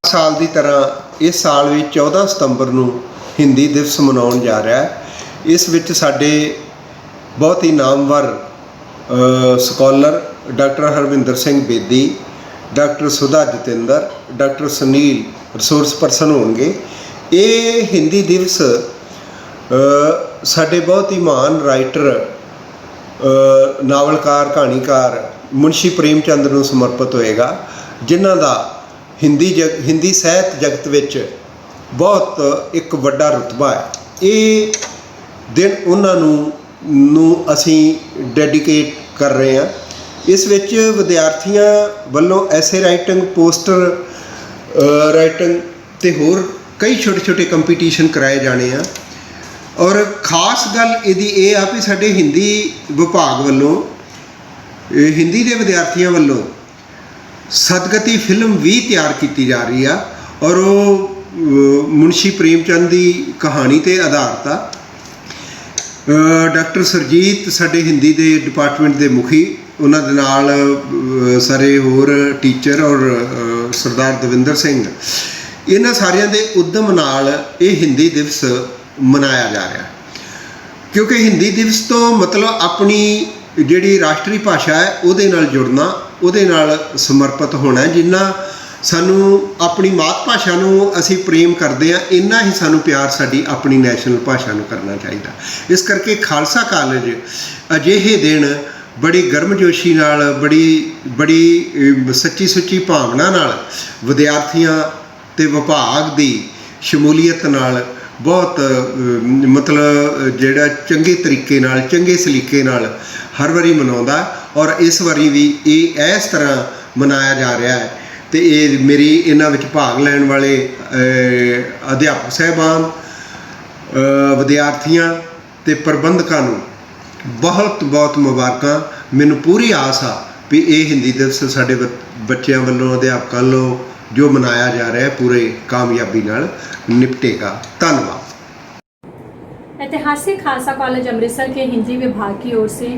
ਸਾਲ ਦੀ ਤਰ੍ਹਾਂ ਇਸ ਸਾਲ ਵੀ 14 ਸਤੰਬਰ ਨੂੰ ਹਿੰਦੀ ਦਿਵਸ ਮਨਾਉਣ ਜਾ ਰਿਹਾ ਹੈ। ਇਸ ਵਿੱਚ ਸਾਡੇ ਬਹੁਤ ਹੀ ਨਾਮਵਰ scholar doctor Harvinder Singh Bedi, doctor Sudha Jatinder, doctor Sunil resource person ਹੋਣਗੇ। ਇਹ ਹਿੰਦੀ ਦਿਵਸ ਸਾਡੇ ਬਹੁਤ ਹੀ ਮਹਾਨ ਰਾਈਟਰ, ਨਾਵਲਕਾਰ, ਕਹਾਣੀਕਾਰ ਮੁਨਸ਼ੀ ਪ੍ਰੇਮ ਚੰਦ ਨੂੰ ਸਮਰਪਿਤ ਹੋਏਗਾ, ਜਿਨ੍ਹਾਂ ਦਾ ਹਿੰਦੀ ਸਾਹਿਤ ਜਗਤ ਵਿੱਚ ਬਹੁਤ ਇੱਕ ਵੱਡਾ ਰੁਤਬਾ ਹੈ। ਇਹ ਦਿਨ ਉਹਨਾਂ ਨੂੰ ਅਸੀਂ ਡੈਡੀਕੇਟ ਕਰ ਰਹੇ ਹਾਂ। ਇਸ ਵਿੱਚ ਵਿਦਿਆਰਥੀਆਂ ਵੱਲੋਂ ਐਸੇ ਰਾਈਟਿੰਗ, ਪੋਸਟਰ ਰਾਈਟਿੰਗ ਅਤੇ ਹੋਰ ਕਈ ਛੋਟੇ ਛੋਟੇ ਕੰਪੀਟੀਸ਼ਨ ਕਰਾਏ ਜਾਣੇ ਆ। ਔਰ ਖ਼ਾਸ ਗੱਲ ਇਹਦੀ ਇਹ ਆ ਵੀ ਸਾਡੇ ਹਿੰਦੀ ਵਿਭਾਗ ਵੱਲੋਂ, ਹਿੰਦੀ ਦੇ ਵਿਦਿਆਰਥੀਆਂ ਵੱਲੋਂ ਸਦਗਤੀ ਫਿਲਮ ਵੀ ਤਿਆਰ ਕੀਤੀ ਜਾ ਰਹੀ ਆ, ਔਰ ਉਹ ਮੁਨਸ਼ੀ ਪ੍ਰੇਮ ਚੰਦ ਦੀ ਕਹਾਣੀ 'ਤੇ ਆਧਾਰਿਤ ਆ। ਡਾਕਟਰ ਸਰਜੀਤ ਸਾਡੇ ਹਿੰਦੀ ਦੇ ਡਿਪਾਰਟਮੈਂਟ ਦੇ ਮੁਖੀ, ਉਹਨਾਂ ਦੇ ਨਾਲ ਸਾਰੇ ਹੋਰ ਟੀਚਰ ਔਰ ਸਰਦਾਰ ਦਵਿੰਦਰ ਸਿੰਘ, ਇਹਨਾਂ ਸਾਰਿਆਂ ਦੇ ਉਦਮ ਨਾਲ ਇਹ ਹਿੰਦੀ ਦਿਵਸ ਮਨਾਇਆ ਜਾ ਰਿਹਾ। ਕਿਉਂਕਿ ਹਿੰਦੀ ਦਿਵਸ ਤੋਂ ਮਤਲਬ ਆਪਣੀ ਜਿਹੜੀ ਰਾਸ਼ਟਰੀ ਭਾਸ਼ਾ ਹੈ ਉਹਦੇ ਨਾਲ ਜੁੜਨਾ, ਉਹਦੇ ਨਾਲ ਸਮਰਪਿਤ ਹੋਣਾ। ਜਿੰਨਾ ਸਾਨੂੰ ਆਪਣੀ ਮਾਤ ਭਾਸ਼ਾ ਨੂੰ ਅਸੀਂ ਪ੍ਰੇਮ ਕਰਦੇ ਹਾਂ, ਇੰਨਾ ਹੀ ਸਾਨੂੰ ਪਿਆਰ ਸਾਡੀ ਆਪਣੀ ਨੈਸ਼ਨਲ ਭਾਸ਼ਾ ਨੂੰ ਕਰਨਾ ਚਾਹੀਦਾ। ਇਸ ਕਰਕੇ ਖਾਲਸਾ ਕਾਲਜ ਅਜਿਹੇ ਦਿਨ ਬੜੀ ਗਰਮਜੋਸ਼ੀ ਨਾਲ, ਬੜੀ ਸੱਚੀ ਸੁੱਚੀ ਭਾਵਨਾ ਨਾਲ ਵਿਦਿਆਰਥੀਆਂ ਅਤੇ ਵਿਭਾਗ ਦੀ ਸ਼ਮੂਲੀਅਤ ਨਾਲ ਬਹੁਤ ਮਤਲਬ ਜਿਹੜਾ ਚੰਗੇ ਤਰੀਕੇ ਨਾਲ, ਚੰਗੇ ਸਲੀਕੇ ਨਾਲ ਹਰ ਵਾਰੀ ਮਨਾਉਂਦਾ, ਔਰ ਇਸ ਵਾਰੀ ਵੀ ਇਹ ਇਸ ਤਰ੍ਹਾਂ ਮਨਾਇਆ ਜਾ ਰਿਹਾ ਹੈ। ਅਤੇ ਇਹ ਮੇਰੀ ਇਹਨਾਂ ਵਿੱਚ ਭਾਗ ਲੈਣ ਵਾਲੇ ਅਧਿਆਪਕ ਸਾਹਿਬਾਨ, ਵਿਦਿਆਰਥੀਆਂ ਅਤੇ ਪ੍ਰਬੰਧਕਾਂ ਨੂੰ ਬਹੁਤ ਬਹੁਤ ਮੁਬਾਰਕਾਂ। ਮੈਨੂੰ ਪੂਰੀ ਆਸ ਆ ਵੀ ਇਹ ਹਿੰਦੀ ਦਿਵਸ ਸਾਡੇ ਬੱਚਿਆਂ ਵੱਲੋਂ, ਅਧਿਆਪਕਾਂ ਵੱਲੋਂ ਜੋ ਮਨਾਇਆ ਜਾ ਰਿਹਾ ਹੈ ਪੂਰੇ ਕਾਮਯਾਬੀ ਨਾਲ निपटेगा। धन्यवाद। ऐतिहासिक खालसा कॉलेज अमृतसर के हिंदी विभाग की ओर से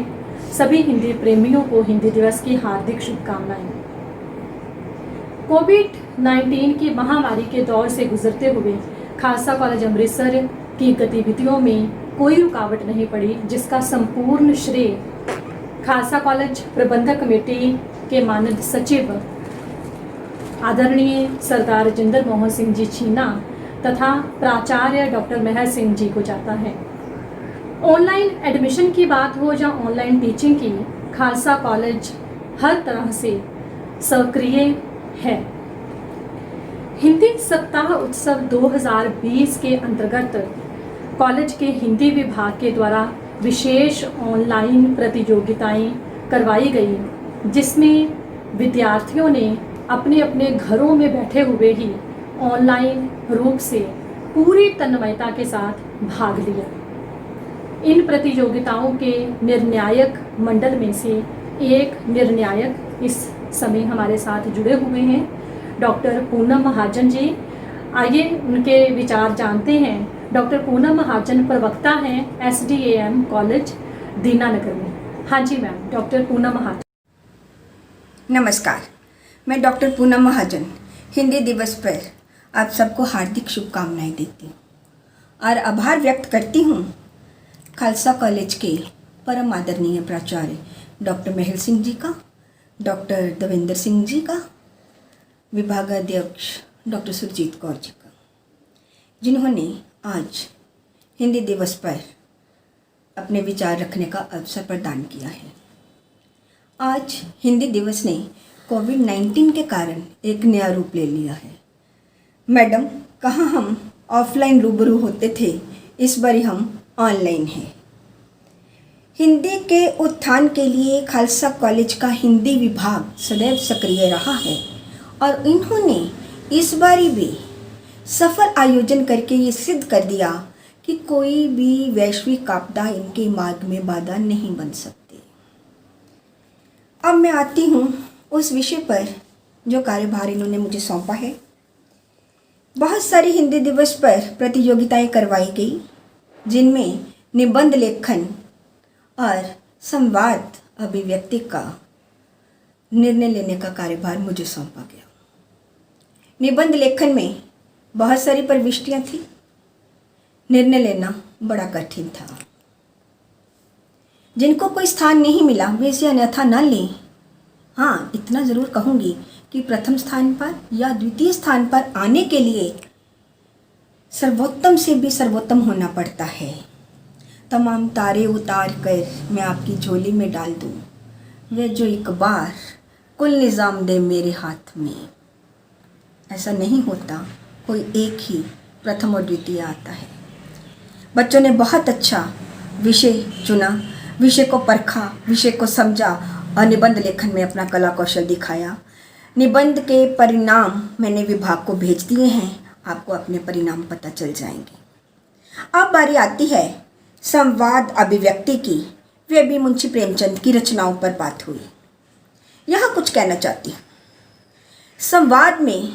सभी हिंदी प्रेमियों को हिंदी दिवस की हार्दिक शुभकामनाएं। कोविड-19 की महामारी के दौर से गुजरते हुए खालसा कॉलेज अमृतसर की गतिविधियों में कोई रुकावट नहीं पड़ी, जिसका संपूर्ण श्रेय खालसा कॉलेज प्रबंधक कमेटी के मानद सचिव आदरणीय सरदार राजेंद्र मोहन सिंह जी छीना तथा प्राचार्य डॉक्टर मेहर सिंह जी को जाता है। ऑनलाइन एडमिशन की बात हो या ऑनलाइन टीचिंग की, खालसा कॉलेज हर तरह से सक्रिय है। हिंदी सप्ताह उत्सव 2020 के अंतर्गत कॉलेज के हिंदी विभाग के द्वारा विशेष ऑनलाइन प्रतियोगिताएं करवाई गई, जिसमें विद्यार्थियों ने अपने अपने घरों में बैठे हुए ही ऑनलाइन रूप से पूरी तन्मयता के साथ भाग लिया। इन प्रतियोगिताओं के निर्णायक मंडल में से एक निर्णायक इस समय हमारे साथ जुड़े हुए हैं, डॉक्टर पूनम महाजन जी। आइए उनके विचार जानते हैं। डॉक्टर पूनम महाजन प्रवक्ता हैं SDAM कॉलेज दीनानगर में। हाँ जी मैम, डॉक्टर पूनम महाजन। नमस्कार, मैं डॉक्टर पूनम महाजन हिंदी दिवस पर आप सबको हार्दिक शुभकामनाएं देती हूँ और आभार व्यक्त करती हूँ खालसा कॉलेज के परम आदरणीय प्राचार्य डॉक्टर मेहर सिंह जी का, डॉक्टर दविंदर सिंह जी का, विभागाध्यक्ष डॉक्टर सुरजीत कौर जी का, जिन्होंने आज हिंदी दिवस पर अपने विचार रखने का अवसर प्रदान किया है। आज हिंदी दिवस ने कोविड-19 के कारण एक नया रूप ले लिया है। मैडम, कहाँ हम ऑफलाइन रूबरू होते थे, इस बार हम ऑनलाइन हैं। हिंदी के उत्थान के लिए खालसा कॉलेज का हिंदी विभाग सदैव सक्रिय रहा है और इन्होंने इस बारी भी सफल आयोजन करके ये सिद्ध कर दिया कि कोई भी वैश्विक आपदा इनके मार्ग में बाधा नहीं बन सकती। अब मैं आती हूँ उस विषय पर जो कार्यभार इन्होंने मुझे सौंपा है। बहुत सारी हिंदी दिवस पर प्रतियोगिताएं करवाई गई, जिनमें निबंध लेखन और संवाद अभिव्यक्ति का निर्णय लेने का कार्यभार मुझे सौंपा गया। निबंध लेखन में बहुत सारी प्रविष्टियां थी। निर्णय लेना बड़ा कठिन था। जिनको कोई स्थान नहीं मिला वे इसे अन्यथा न लें। हाँ, इतना ज़रूर कहूँगी कि प्रथम स्थान पर या द्वितीय स्थान पर आने के लिए सर्वोत्तम से भी सर्वोत्तम होना पड़ता है। तमाम तारे उतार कर मैं आपकी झोली में डाल दूँ, वे जो एक बार कुल निज़ाम दे मेरे हाथ में। ऐसा नहीं होता, कोई एक ही प्रथम और द्वितीय आता है। बच्चों ने बहुत अच्छा विषय चुना, विषय को परखा, विषय को समझा और निबंध लेखन में अपना कला कौशल दिखाया। निबंध के परिणाम मैंने विभाग को भेज दिए हैं, आपको अपने परिणाम पता चल जाएंगे। अब बारी आती है संवाद अभिव्यक्ति की। वे भी मुंशी प्रेमचंद की रचनाओं पर बात हुई। यहाँ कुछ कहना चाहती हूँ। संवाद में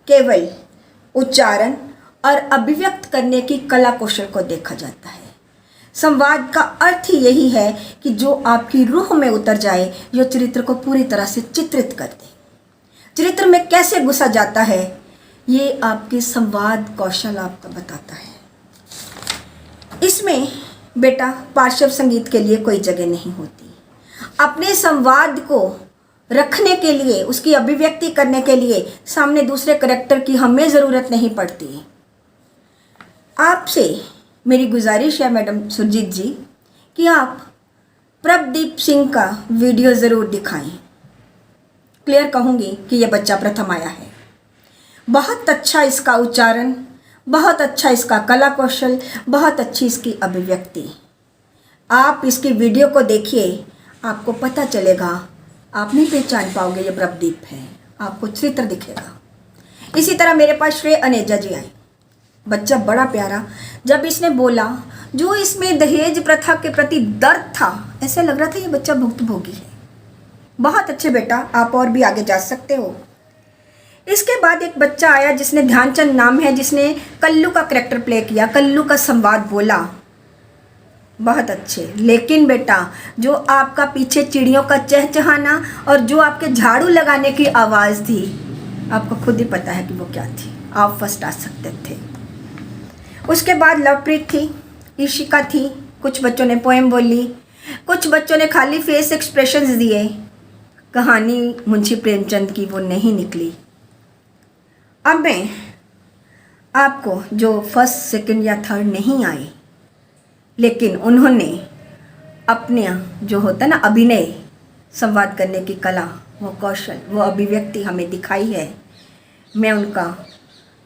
केवल उच्चारण और अभिव्यक्त करने की कला कौशल को देखा जाता है। संवाद का अर्थ ही यही है कि जो आपकी रूह में उतर जाए, जो चरित्र को पूरी तरह से चित्रित कर दे। चरित्र में कैसे घुसा जाता है, ये आपके संवाद कौशल आपको बताता है। इसमें बेटा पार्श्व संगीत के लिए कोई जगह नहीं होती। अपने संवाद को रखने के लिए, उसकी अभिव्यक्ति करने के लिए सामने दूसरे करैक्टर की हमें ज़रूरत नहीं पड़ती। आपसे मेरी गुजारिश है मैडम सुरजीत जी कि आप प्रभदीप सिंह का वीडियो ज़रूर दिखाएं। क्लियर कहूँगी कि यह बच्चा प्रथम आया है। बहुत अच्छा इसका उच्चारण, बहुत अच्छा इसका कला कौशल, बहुत अच्छी इसकी अभिव्यक्ति। आप इसकी वीडियो को देखिए, आपको पता चलेगा, आप नहीं पहचान पाओगे ये प्रभदीप है, आपको चित्र दिखेगा। इसी तरह मेरे पास श्रेय अनेजा जी आए। बच्चा बड़ा प्यारा, जब इसने बोला, जो इसमें दहेज प्रथा के प्रति दर्द था, ऐसा लग रहा था ये बच्चा भुक्तभोगी है। बहुत अच्छे बेटा, आप और भी आगे जा सकते हो। इसके बाद एक बच्चा आया जिसने ध्यानचंद नाम है, जिसने कल्लू का करैक्टर प्ले किया, कल्लू का संवाद बोला। बहुत अच्छे। लेकिन बेटा जो आपका पीछे चिड़ियों का चहचहाना और जो आपके झाड़ू लगाने की आवाज़ थी, आपको खुद ही पता है कि वो क्या थी। आप फर्स्ट आ सकते थे। उसके बाद लवप्रीत थी, ईशिका थी, कुछ बच्चों ने पोएम बोली, कुछ बच्चों ने खाली फेस एक्सप्रेशंस दिए। कहानी मुंशी प्रेमचंद की वो नहीं निकली। अब मैं आपको जो फर्स्ट, सेकंड या थर्ड नहीं आए, लेकिन उन्होंने अपने जो होता ना अभिनय, संवाद करने की कला, वो कौशल, वो अभिव्यक्ति हमें दिखाई है, मैं उनका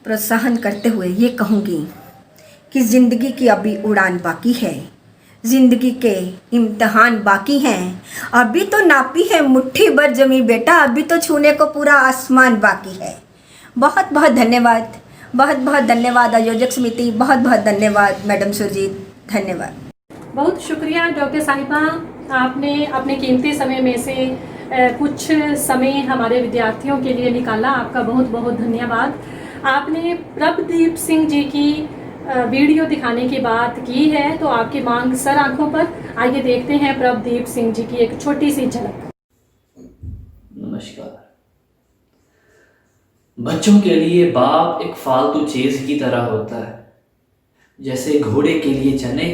प्रोत्साहन करते हुए ये कहूँगी कि ज़िंदगी की अभी उड़ान बाकी है, ज़िंदगी के इम्तहान बाकी हैं। अभी तो नापी है मुट्ठी भर जमी बेटा, अभी तो छूने को पूरा आसमान बाकी है। बहुत बहुत धन्यवाद, बहुत बहुत धन्यवाद आयोजक समिति, बहुत बहुत धन्यवाद मैडम सुरजीत, धन्यवाद। बहुत शुक्रिया डॉक्टर साहिबा, आपने अपने कीमती समय में से कुछ समय हमारे विद्यार्थियों के लिए निकाला। आपका बहुत बहुत धन्यवाद। आपने प्रभदीप सिंह जी की वीडियो दिखाने की बात की है, तो आपकी मांग सर आंखों पर। आइए देखते हैं प्रभदीप सिंह जी की एक छोटी सी झलक। नमस्कार। बच्चों के लिए बाप एक फालतू चीज की तरह होता है, जैसे घोड़े के लिए चने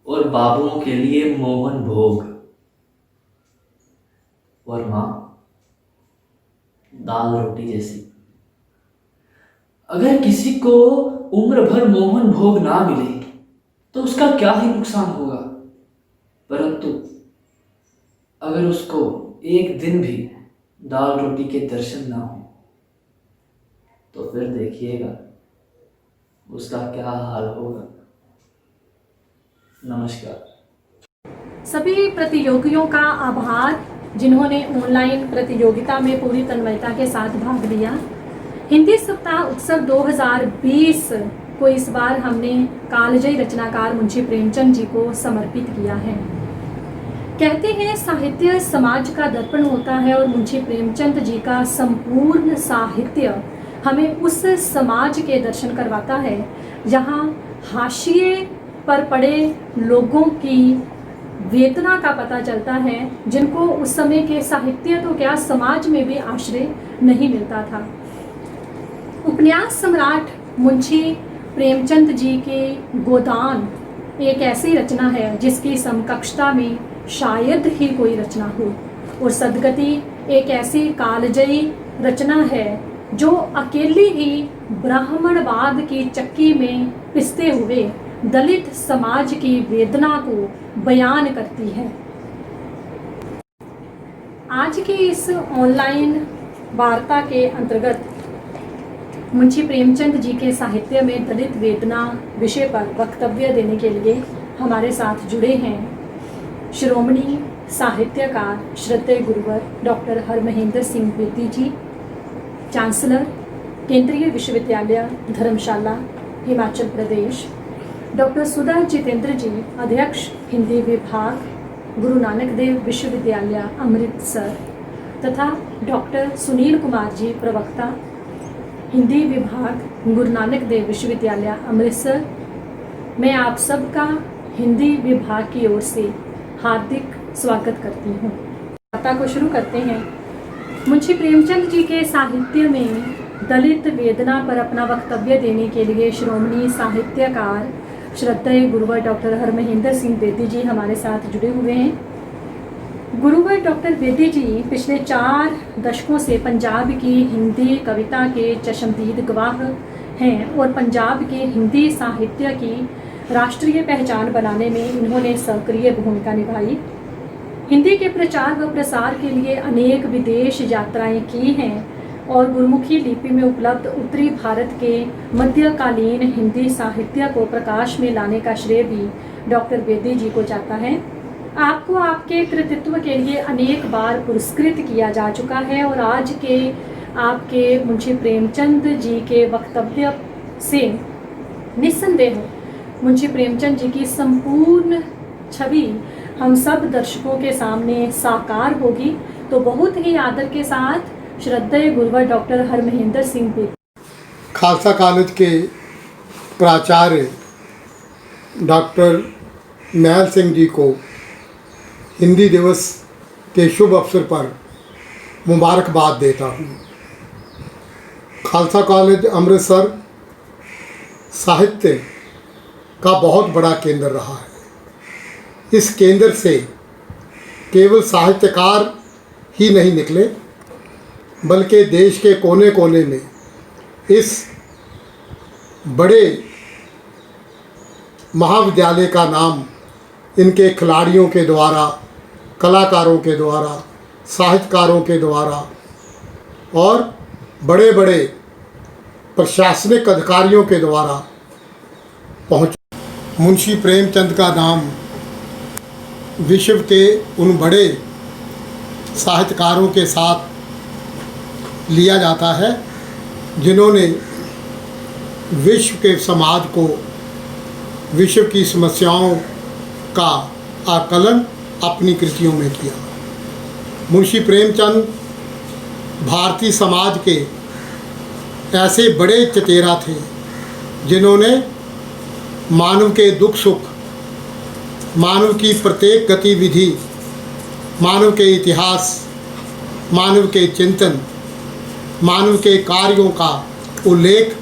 और बाबुओं के लिए मोहन भोग, और माँ दाल रोटी जैसी। अगर किसी को उम्र भर मोहन भोग ना मिले तो उसका क्या ही नुकसान होगा, परंतु अगर उसको एक दिन भी दाल रोटी के दर्शन ना हो तो फिर देखिएगा उसका क्या हाल होगा। नमस्कार। सभी प्रतियोगियों का आभार जिन्होंने ऑनलाइन प्रतियोगिता में पूरी तन्मयता के साथ भाग लिया। हिंदी सप्ताह उत्सव 2020 को इस बार हमने कालजयी रचनाकार मुंशी प्रेमचंद जी को समर्पित किया है। कहते हैं साहित्य समाज का दर्पण होता है और मुंशी प्रेमचंद जी का संपूर्ण साहित्य हमें उस समाज के दर्शन करवाता है जहाँ हाशिए पर पड़े लोगों की वेदना का पता चलता है, जिनको उस समय के साहित्य तो क्या समाज में भी आश्रय नहीं मिलता था। उपन्यास सम्राट मुंशी प्रेमचंद जी के गोदान एक ऐसी रचना है जिसकी समकक्षता में शायद ही कोई रचना हो, और सदगति एक ऐसी कालजयी रचना है जो अकेली ही ब्राह्मणवाद की चक्की में पिसते हुए दलित समाज की वेदना को बयान करती है। आज की इस ऑनलाइन वार्ता के अंतर्गत मुंशी प्रेमचंद जी के साहित्य में दलित वेदना विषय पर वक्तव्य देने के लिए हमारे साथ जुड़े हैं शिरोमणि साहित्यकार श्रद्धेय गुरुवर डॉक्टर हरमहेंद्र सिंह बेदी जी, चांसलर केंद्रीय विश्वविद्यालय धर्मशाला हिमाचल प्रदेश, डॉक्टर सुधा जितेंद्र जी, अध्यक्ष हिंदी विभाग गुरु नानक देव विश्वविद्यालय अमृतसर, तथा डॉक्टर सुनील कुमार जी, प्रवक्ता हिंदी विभाग गुरु नानक देव विश्वविद्यालय अमृतसर। मैं आप सबका हिंदी विभाग की ओर से हार्दिक स्वागत करती हूँ। वार्ता को शुरू करते हैं। मुंशी प्रेमचंद जी के साहित्य में दलित वेदना पर अपना वक्तव्य देने के लिए शिरोमणि साहित्यकार श्रद्धेय गुरुवर डॉक्टर हरमहेंद्र सिंह बेदी जी हमारे साथ जुड़े हुए हैं। गुरुवर डॉक्टर बेदी जी पिछले 4 दशकों से पंजाब की हिंदी कविता के चश्मदीद गवाह हैं और पंजाब के हिंदी साहित्य की राष्ट्रीय पहचान बनाने में इन्होंने सक्रिय भूमिका निभाई। हिंदी के प्रचार व प्रसार के लिए अनेक विदेश यात्राएं की हैं और गुरुमुखी लिपि में उपलब्ध उत्तरी भारत के मध्यकालीन हिंदी साहित्य को प्रकाश में लाने का श्रेय भी डॉक्टर बेदी जी को जाता है। आपको आपके कृतित्व के लिए अनेक बार पुरस्कृत किया जा चुका है और आज के आपके मुंशी प्रेमचंद जी के वक्तव्य से निस्संदेह मुंशी प्रेमचंद जी की संपूर्ण छवि हम सब दर्शकों के सामने साकार होगी। तो बहुत ही आदर के साथ श्रद्धेय गुरुवर डॉक्टर हरमहेंद्र सिंह बेदी। खालसा कॉलेज के प्राचार्य डॉक्टर महल सिंह जी को हिंदी दिवस के शुभ अवसर पर मुबारकबाद देता हूँ। खालसा कॉलेज अमृतसर साहित्य का बहुत बड़ा केंद्र रहा है। इस केंद्र से केवल साहित्यकार ही नहीं निकले बल्कि देश के कोने कोने में इस बड़े महाविद्यालय का नाम इनके खिलाड़ियों के द्वारा, कलाकारों के द्वारा, साहित्यकारों के द्वारा और बड़े बड़े प्रशासनिक अधिकारियों के द्वारा पहुँचा। मुंशी प्रेमचंद का नाम विश्व के उन बड़े साहित्यकारों के साथ लिया जाता है जिन्होंने विश्व के समाज को, विश्व की समस्याओं का आकलन अपनी कृतियों में किया। मुंशी प्रेमचंद भारतीय समाज के ऐसे बड़े चचेरा थे जिन्होंने मानव के दुख सुख, मानव की प्रत्येक गतिविधि, मानव के इतिहास, मानव के चिंतन, मानव के कार्यों का उल्लेख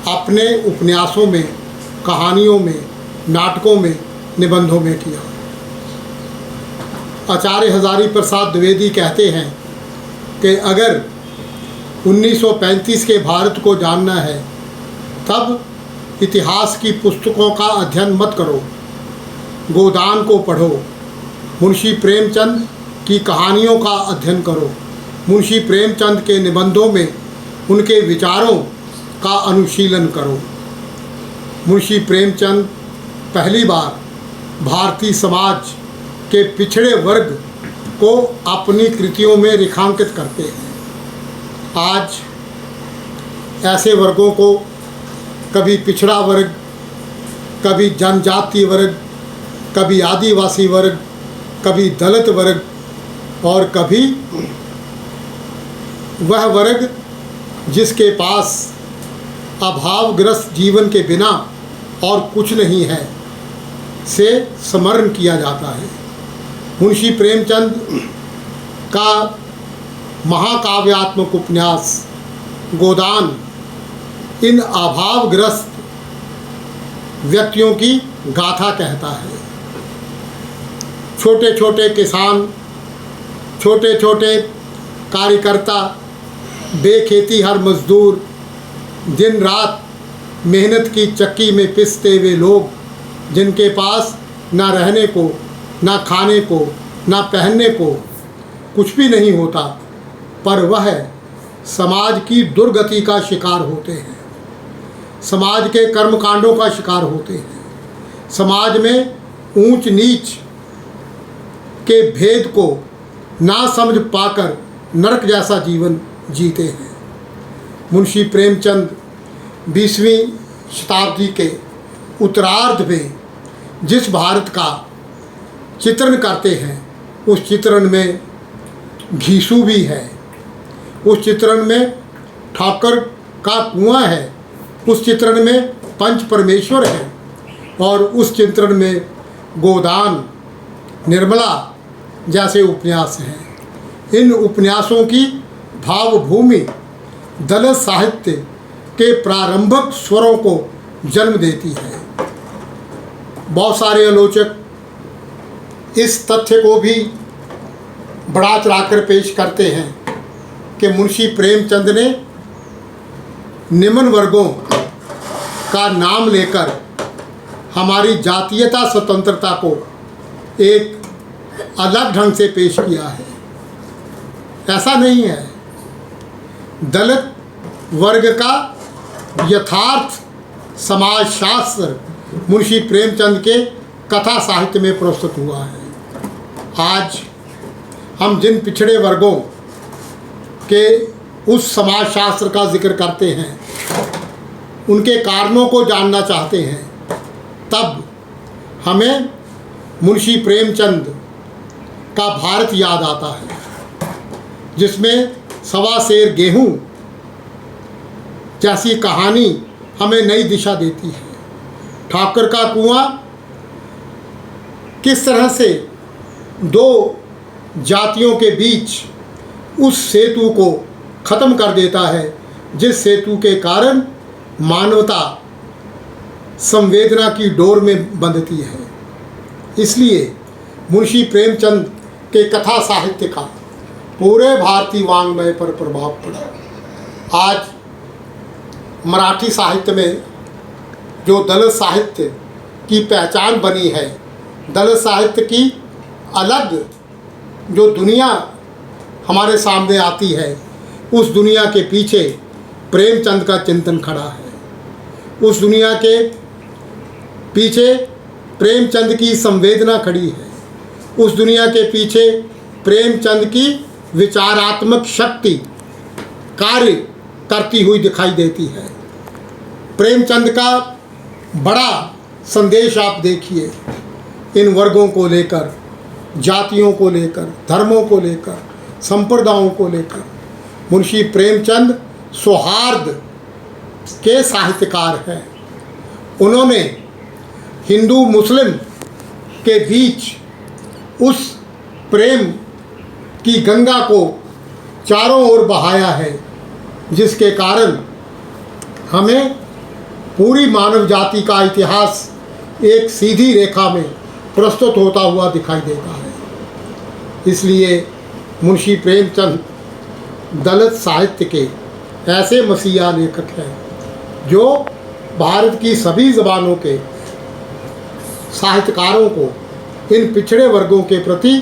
अपने उपन्यासों में, कहानियों में, नाटकों में, निबंधों में किया। आचार्य हजारी प्रसाद द्विवेदी कहते हैं कि अगर 1935 के भारत को जानना है तब इतिहास की पुस्तकों का अध्ययन मत करो, गोदान को पढ़ो, मुंशी प्रेमचंद की कहानियों का अध्ययन करो, मुंशी प्रेमचंद के निबंधों में उनके विचारों का अनुशीलन करो। मुंशी प्रेमचंद पहली बार भारतीय समाज के पिछड़े वर्ग को अपनी कृतियों में रेखांकित करते हैं। आज ऐसे वर्गों को कभी पिछड़ा वर्ग, कभी जनजातीय वर्ग, कभी आदिवासी वर्ग, कभी दलित वर्ग और कभी वह वर्ग जिसके पास अभावग्रस्त जीवन के बिना और कुछ नहीं है से स्मरण किया जाता है। मुंशी प्रेमचंद का महाकाव्यात्मक उपन्यास गोदान इन अभावग्रस्त व्यक्तियों की गाथा कहता है। छोटे छोटे किसान, छोटे छोटे कार्यकर्ता, बेखेती हर मजदूर, दिन रात मेहनत की चक्की में पिसते हुए लोग, जिनके पास ना रहने को, ना खाने को, ना पहनने को कुछ भी नहीं होता, पर वह समाज की दुर्गति का शिकार होते हैं, समाज के कर्मकांडों का शिकार होते हैं, समाज में ऊंच नीच के भेद को ना समझ पाकर नरक जैसा जीवन जीते हैं। मुंशी प्रेमचंद 20वीं शताब्दी के उत्तरार्ध में जिस भारत का चित्रण करते हैं, उस चित्रण में घीसू भी है, उस चित्रण में ठाकर का कुआं है, उस चित्रण में पंच परमेश्वर है, और उस चित्रण में गोदान, निर्मला जैसे उपन्यास हैं। इन उपन्यासों की भावभूमि दलित साहित्य के प्रारंभिक स्वरों को जन्म देती है। बहुत सारे आलोचक इस तथ्य को भी बढ़ा चढ़ाकर पेश करते हैं कि मुंशी प्रेमचंद ने निम्न वर्गों का नाम लेकर हमारी जातीयता स्वतंत्रता को एक अलग ढंग से पेश किया है। ऐसा नहीं है। दलित वर्ग का यथार्थ समाजशास्त्र मुंशी प्रेमचंद के कथा साहित्य में प्रस्तुत हुआ है। आज हम जिन पिछड़े वर्गों के उस समाजशास्त्र का जिक्र करते हैं, उनके कारणों को जानना चाहते हैं, तब हमें मुंशी प्रेमचंद का भारत याद आता है, जिसमें सवा सेर गेहूँ जैसी कहानी हमें नई दिशा देती है। ठाकर का कुआं किस तरह से दो जातियों के बीच उस सेतु को ख़त्म कर देता है, जिस सेतु के कारण मानवता संवेदना की डोर में बंधती है। इसलिए मुंशी प्रेमचंद के कथा साहित्य का पूरे भारतीय वाङ्मय पर प्रभाव पड़ा। आज मराठी साहित्य में जो दलित साहित्य की पहचान बनी है, दलित साहित्य की अलग जो दुनिया हमारे सामने आती है, उस दुनिया के पीछे प्रेमचंद का चिंतन खड़ा है। उस दुनिया के पीछे प्रेमचंद की संवेदना खड़ी है। उस दुनिया के पीछे प्रेमचंद की विचारात्मक शक्ति कार्य करती हुई दिखाई देती है। प्रेमचंद का बड़ा संदेश आप देखिए, इन वर्गों को लेकर, जातियों को लेकर, धर्मों को लेकर, संप्रदायों को लेकर। मुंशी प्रेमचंद सौहार्द के साहित्यकार हैं। उन्होंने हिंदू मुस्लिम के बीच उस प्रेम की गंगा को चारों ओर बहाया है, जिसके कारण हमें पूरी मानव जाति का इतिहास एक सीधी रेखा में प्रस्तुत होता हुआ दिखाई देता है। इसलिए मुंशी प्रेमचंद दलित साहित्य के ऐसे मसीहा लेखक हैं जो भारत की सभी ज़बानों के साहित्यकारों को इन पिछड़े वर्गों के प्रति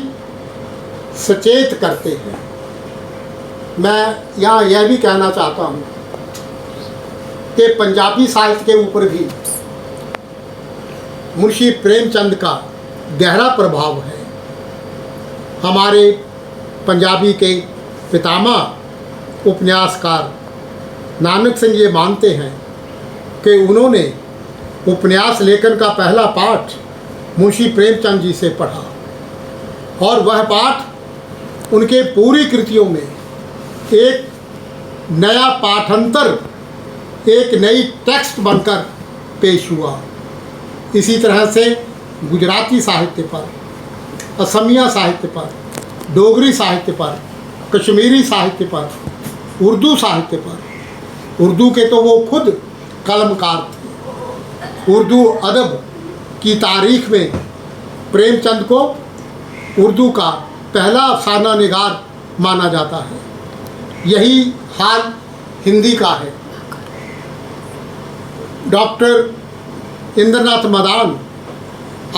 सचेत करते हैं। मैं यहाँ यह भी कहना चाहता हूँ कि पंजाबी साहित्य के ऊपर भी मुंशी प्रेमचंद का गहरा प्रभाव है। हमारे पंजाबी के पितामह उपन्यासकार नानक सिंह ये मानते हैं कि उन्होंने उपन्यास लेखन का पहला पाठ मुंशी प्रेमचंद जी से पढ़ा, और वह पाठ उनके पूरी कृतियों में एक नया पाठांतर, एक नई टेक्स्ट बनकर पेश हुआ। इसी तरह से गुजराती साहित्य पर, असमिया साहित्य पर, डोगरी साहित्य पर, कश्मीरी साहित्य पर, उर्दू साहित्य पर, उर्दू के तो वो खुद कलमकार थे। उर्दू अदब की तारीख में प्रेमचंद को उर्दू का पहला अफसाना निगार माना जाता है। यही हाल हिंदी का है। डॉक्टर इंद्रनाथ मदान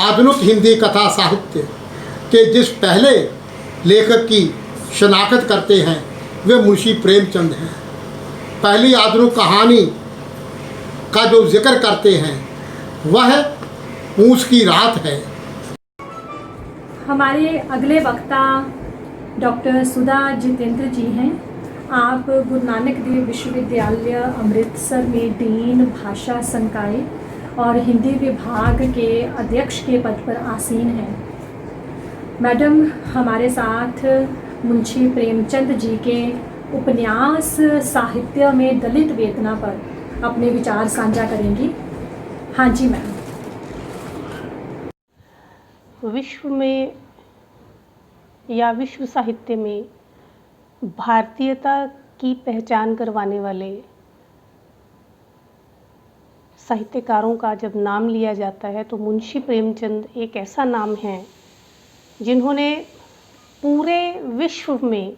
आधुनिक हिंदी कथा साहित्य के जिस पहले लेखक की शनाख्त करते हैं वे मुंशी प्रेमचंद हैं। पहली आधुनिक कहानी का जो जिक्र करते हैं वह पूस की रात है। हमारे अगले वक्ता डॉक्टर सुधा जितेंद्र जी हैं। आप गुरु नानक देव विश्वविद्यालय अमृतसर में डीन भाषा संकाय और हिंदी विभाग के अध्यक्ष के पद पर आसीन हैं। मैडम हमारे साथ मुंशी प्रेमचंद जी के उपन्यास साहित्य में दलित वेदना पर अपने विचार साझा करेंगी। हाँ जी मैम। विश्व में या विश्व साहित्य में भारतीयता की पहचान करवाने वाले साहित्यकारों का जब नाम लिया जाता है तो मुंशी प्रेमचंद एक ऐसा नाम है जिन्होंने पूरे विश्व में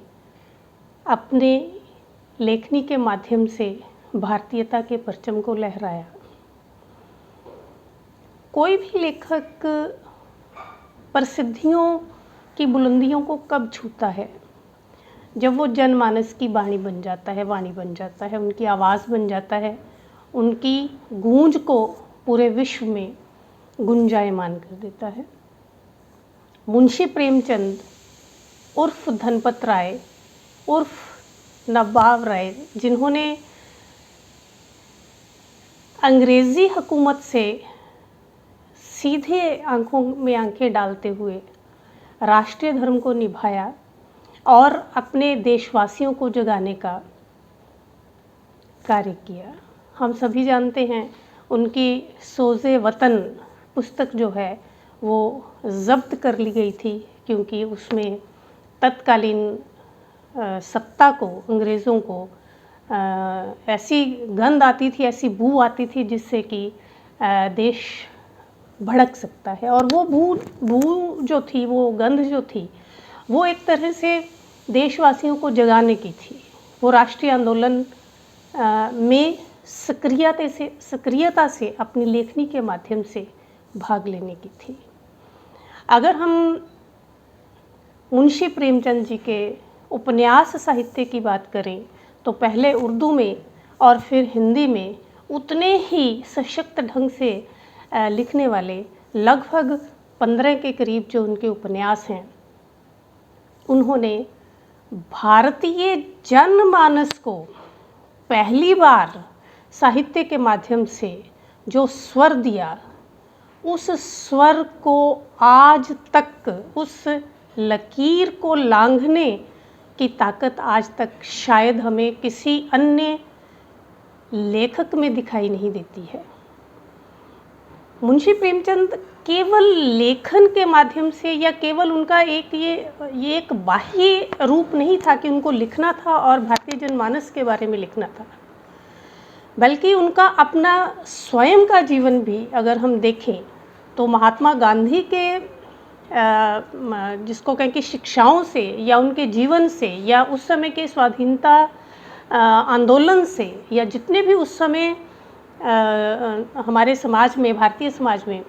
अपने लेखनी के माध्यम से भारतीयता के परचम को लहराया। कोई भी लेखक प्रसिद्धियों की बुलंदियों को कब छूता है? जब वो जनमानस की वाणी बन जाता है, उनकी आवाज़ बन जाता है, उनकी गूंज को पूरे विश्व में गुंजायमान कर देता है। मुंशी प्रेमचंद उर्फ धनपत राय उर्फ नवाब राय, जिन्होंने अंग्रेज़ी हुकूमत से सीधे आंखों में आंखें डालते हुए राष्ट्रीय धर्म को निभाया और अपने देशवासियों को जगाने का कार्य किया। हम सभी जानते हैं उनकी सोज़े वतन पुस्तक जो है वो ज़ब्त कर ली गई थी क्योंकि उसमें तत्कालीन सत्ता को, अंग्रेज़ों को ऐसी गंध आती थी, ऐसी बू आती थी जिससे कि देश भड़क सकता है। और वो बू जो थी, वो गंध जो थी, वो एक तरह से देशवासियों को जगाने की थी। वो राष्ट्रीय आंदोलन में सक्रियता से अपनी लेखनी के माध्यम से भाग लेने की थी। अगर हम मुंशी प्रेमचंद जी के उपन्यास साहित्य की बात करें तो पहले उर्दू में और फिर हिंदी में उतने ही सशक्त ढंग से लिखने वाले लगभग 15 के करीब जो उनके उपन्यास हैं, उन्होंने भारतीय जनमानस को पहली बार साहित्य के माध्यम से जो स्वर दिया, उस स्वर को आज तक, उस लकीर को लांघने की ताकत आज तक शायद हमें किसी अन्य लेखक में दिखाई नहीं देती है। मुंशी प्रेमचंद केवल लेखन के माध्यम से या केवल उनका ये एक बाह्य रूप नहीं था कि उनको लिखना था और भारतीय जनमानस के बारे में लिखना था, बल्कि उनका अपना स्वयं का जीवन भी अगर हम देखें तो महात्मा गांधी के जिसको कहें कि शिक्षाओं से या उनके जीवन से या उस समय के स्वाधीनता आंदोलन से या जितने भी उस समय हमारे समाज में, भारतीय समाज में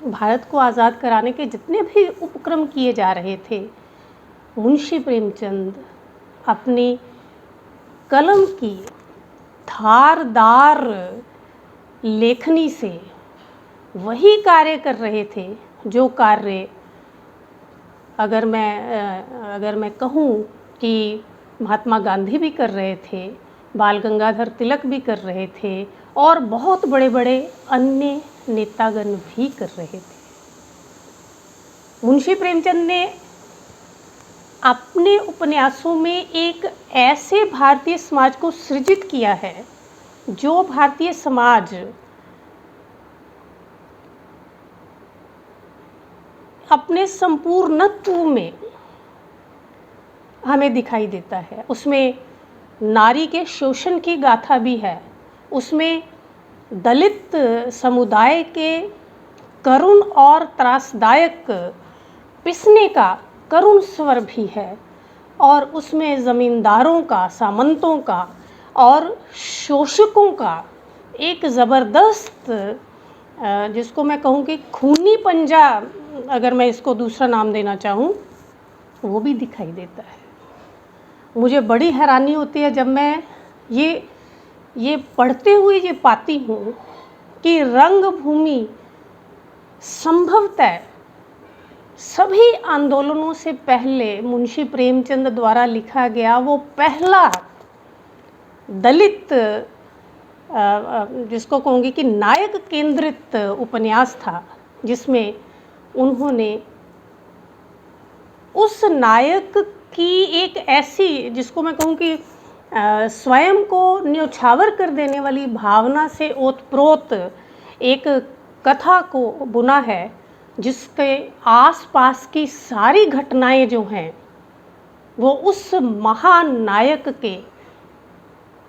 भारत को आज़ाद कराने के जितने भी उपक्रम किए जा रहे थे, मुंशी प्रेमचंद अपनी कलम की धारदार लेखनी से वही कार्य कर रहे थे जो कार्य अगर मैं कहूँ कि महात्मा गांधी भी कर रहे थे, बाल गंगाधर तिलक भी कर रहे थे और बहुत बड़े बड़े अन्य नेतागण भी कर रहे थे। मुंशी प्रेमचंद ने अपने उपन्यासों में एक ऐसे भारतीय समाज को सृजित किया है जो भारतीय समाज अपने संपूर्णत्व में हमें दिखाई देता है। उसमें नारी के शोषण की गाथा भी है, उसमें दलित समुदाय के करुण और त्रासदायक पिसने का करुण स्वर भी है, और उसमें ज़मींदारों का, सामंतों का और शोषकों का एक ज़बरदस्त, जिसको मैं कहूँ कि खूनी पंजा, अगर मैं इसको दूसरा नाम देना चाहूँ, वो भी दिखाई देता है। मुझे बड़ी हैरानी होती है जब मैं ये पढ़ते हुए ये पाती हूँ कि रंगभूमि संभवतः सभी आंदोलनों से पहले मुंशी प्रेमचंद द्वारा लिखा गया वो पहला दलित, जिसको कहूँगी कि नायक केंद्रित उपन्यास था, जिसमें उन्होंने उस नायक की एक ऐसी, जिसको मैं कहूँ कि स्वयं को न्योछावर कर देने वाली भावना से ओतप्रोत एक कथा को बुना है, जिसके आसपास की सारी घटनाएं जो हैं वो उस महान नायक के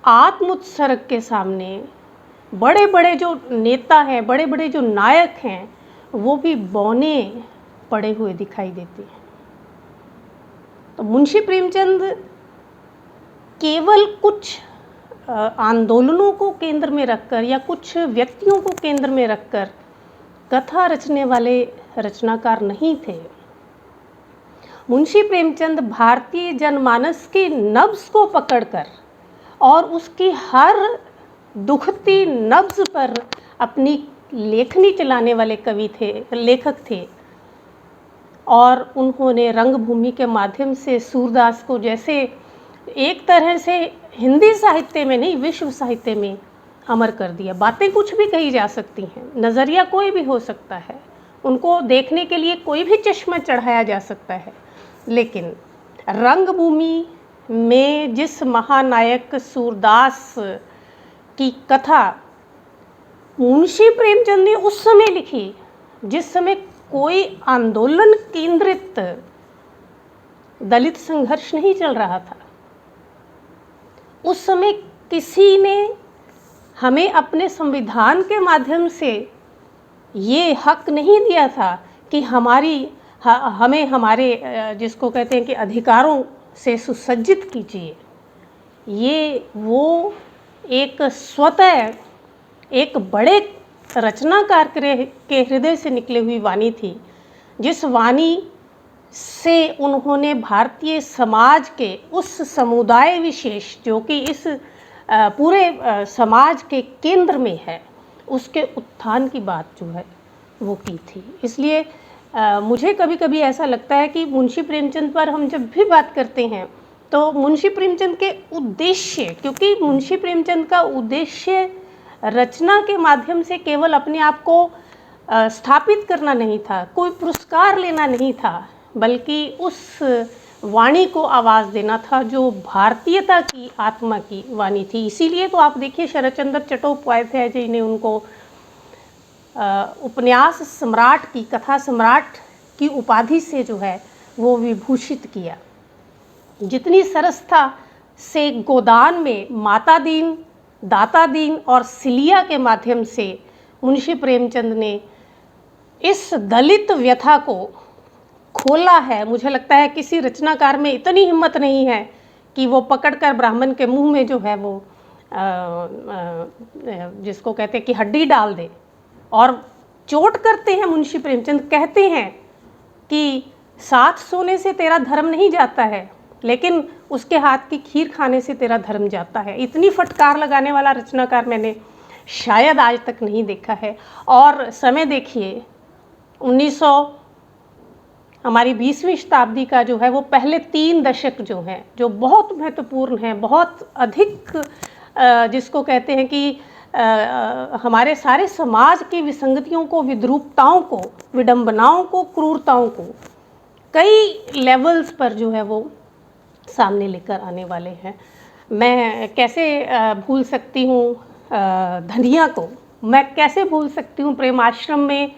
आत्मोत्सर्ग के सामने बड़े बड़े जो नेता हैं, बड़े बड़े जो नायक हैं, वो भी बौने पड़े हुए दिखाई देते हैं। तो मुंशी प्रेमचंद केवल कुछ आंदोलनों को केंद्र में रखकर या कुछ व्यक्तियों को केंद्र में रखकर कथा रचने वाले रचनाकार नहीं थे। मुंशी प्रेमचंद भारतीय जनमानस की नब्ज़ को पकड़कर और उसकी हर दुखती नब्ज़ पर अपनी लेखनी चलाने वाले कवि थे, लेखक थे। और उन्होंने रंगभूमि के माध्यम से सूरदास को जैसे एक तरह से हिंदी साहित्य में नहीं, विश्व साहित्य में अमर कर दिया। बातें कुछ भी कही जा सकती हैं, नज़रिया कोई भी हो सकता है, उनको देखने के लिए कोई भी चश्मा चढ़ाया जा सकता है, लेकिन रंगभूमि में जिस महानायक सूरदास की कथा मुंशी प्रेमचंद ने उस समय लिखी, जिस समय कोई आंदोलन केंद्रित दलित संघर्ष नहीं चल रहा था, उस समय किसी ने हमें अपने संविधान के माध्यम से ये हक नहीं दिया था कि हमें हमारे जिसको कहते हैं कि अधिकारों से सुसज्जित कीजिए। ये वो एक स्वतः एक बड़े रचनाकार के हृदय से निकली हुई वाणी थी, जिस वाणी से उन्होंने भारतीय समाज के उस समुदाय विशेष जो कि इस पूरे समाज के केंद्र में है, उसके उत्थान की बात जो है वो की थी। इसलिए मुझे कभी कभी ऐसा लगता है कि मुंशी प्रेमचंद पर हम जब भी बात करते हैं तो मुंशी प्रेमचंद के उद्देश्य, क्योंकि मुंशी प्रेमचंद का उद्देश्य रचना के माध्यम से केवल अपने आप को स्थापित करना नहीं था, कोई पुरस्कार लेना नहीं था, बल्कि उस वाणी को आवाज़ देना था जो भारतीयता की आत्मा की वाणी थी। इसीलिए तो आप देखिए शरतचंद्र चट्टोपाध्याय जी ने उनको उपन्यास सम्राट की, कथा सम्राट की उपाधि से जो है वो विभूषित किया। जितनी सरसता से गोदान में माता दीन, दाता दीन और सिलिया के माध्यम से मुंशी प्रेमचंद ने इस दलित व्यथा को खोला है, मुझे लगता है किसी रचनाकार में इतनी हिम्मत नहीं है कि वो पकड़कर ब्राह्मण के मुंह में जो है वो जिसको कहते हैं कि हड्डी डाल दे। और चोट करते हैं मुंशी प्रेमचंद, कहते हैं कि साथ सोने से तेरा धर्म नहीं जाता है, लेकिन उसके हाथ की खीर खाने से तेरा धर्म जाता है। इतनी फटकार लगाने वाला रचनाकार मैंने शायद आज तक नहीं देखा है। और समय देखिए 1900 हमारी 20वीं शताब्दी का जो है वो पहले 3 दशक जो हैं, जो बहुत महत्वपूर्ण हैं, बहुत अधिक जिसको कहते हैं कि हमारे सारे समाज की विसंगतियों को, विद्रूपताओं को, विडंबनाओं को, क्रूरताओं को कई लेवल्स पर जो है वो सामने लेकर आने वाले हैं। मैं कैसे भूल सकती हूँ धनिया को, मैं कैसे भूल सकती हूँ प्रेम आश्रम में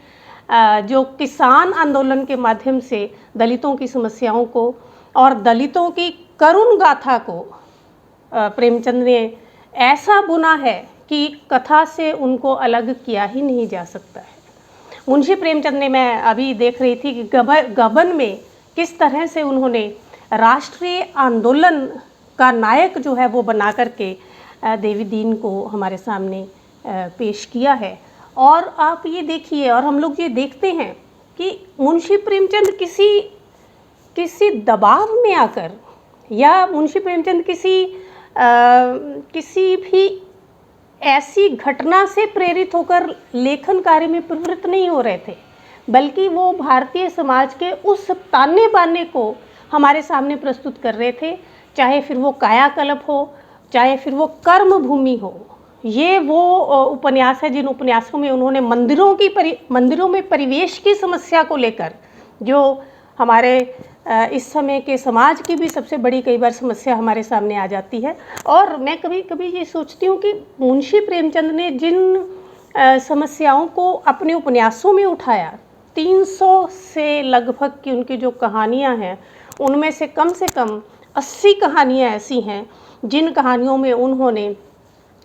जो किसान आंदोलन के माध्यम से दलितों की समस्याओं को और दलितों की करुण गाथा को प्रेमचंद ने ऐसा बुना है की कथा से उनको अलग किया ही नहीं जा सकता है। मुंशी प्रेमचंद ने, मैं अभी देख रही थी कि गबन में किस तरह से उन्होंने राष्ट्रीय आंदोलन का नायक जो है वो बना करके देवी दीन को हमारे सामने पेश किया है। और आप ये देखिए, और हम लोग ये देखते हैं कि मुंशी प्रेमचंद किसी दबाव में आकर, या मुंशी प्रेमचंद किसी भी ऐसी घटना से प्रेरित होकर लेखन कार्य में प्रवृत्त नहीं हो रहे थे, बल्कि वो भारतीय समाज के उस ताने बाने को हमारे सामने प्रस्तुत कर रहे थे, चाहे फिर वो कायाकल्प हो, चाहे फिर वो कर्म भूमि हो। ये वो उपन्यास है जिन उपन्यासों में उन्होंने मंदिरों में परिवेश की समस्या को लेकर, जो हमारे इस समय के समाज की भी सबसे बड़ी कई बार समस्या हमारे सामने आ जाती है। और मैं कभी कभी ये सोचती हूँ कि मुंशी प्रेमचंद ने जिन समस्याओं को अपने उपन्यासों में उठाया, 300 से लगभग की उनकी जो कहानियाँ हैं, उनमें से कम 80 कहानियाँ ऐसी हैं जिन कहानियों में उन्होंने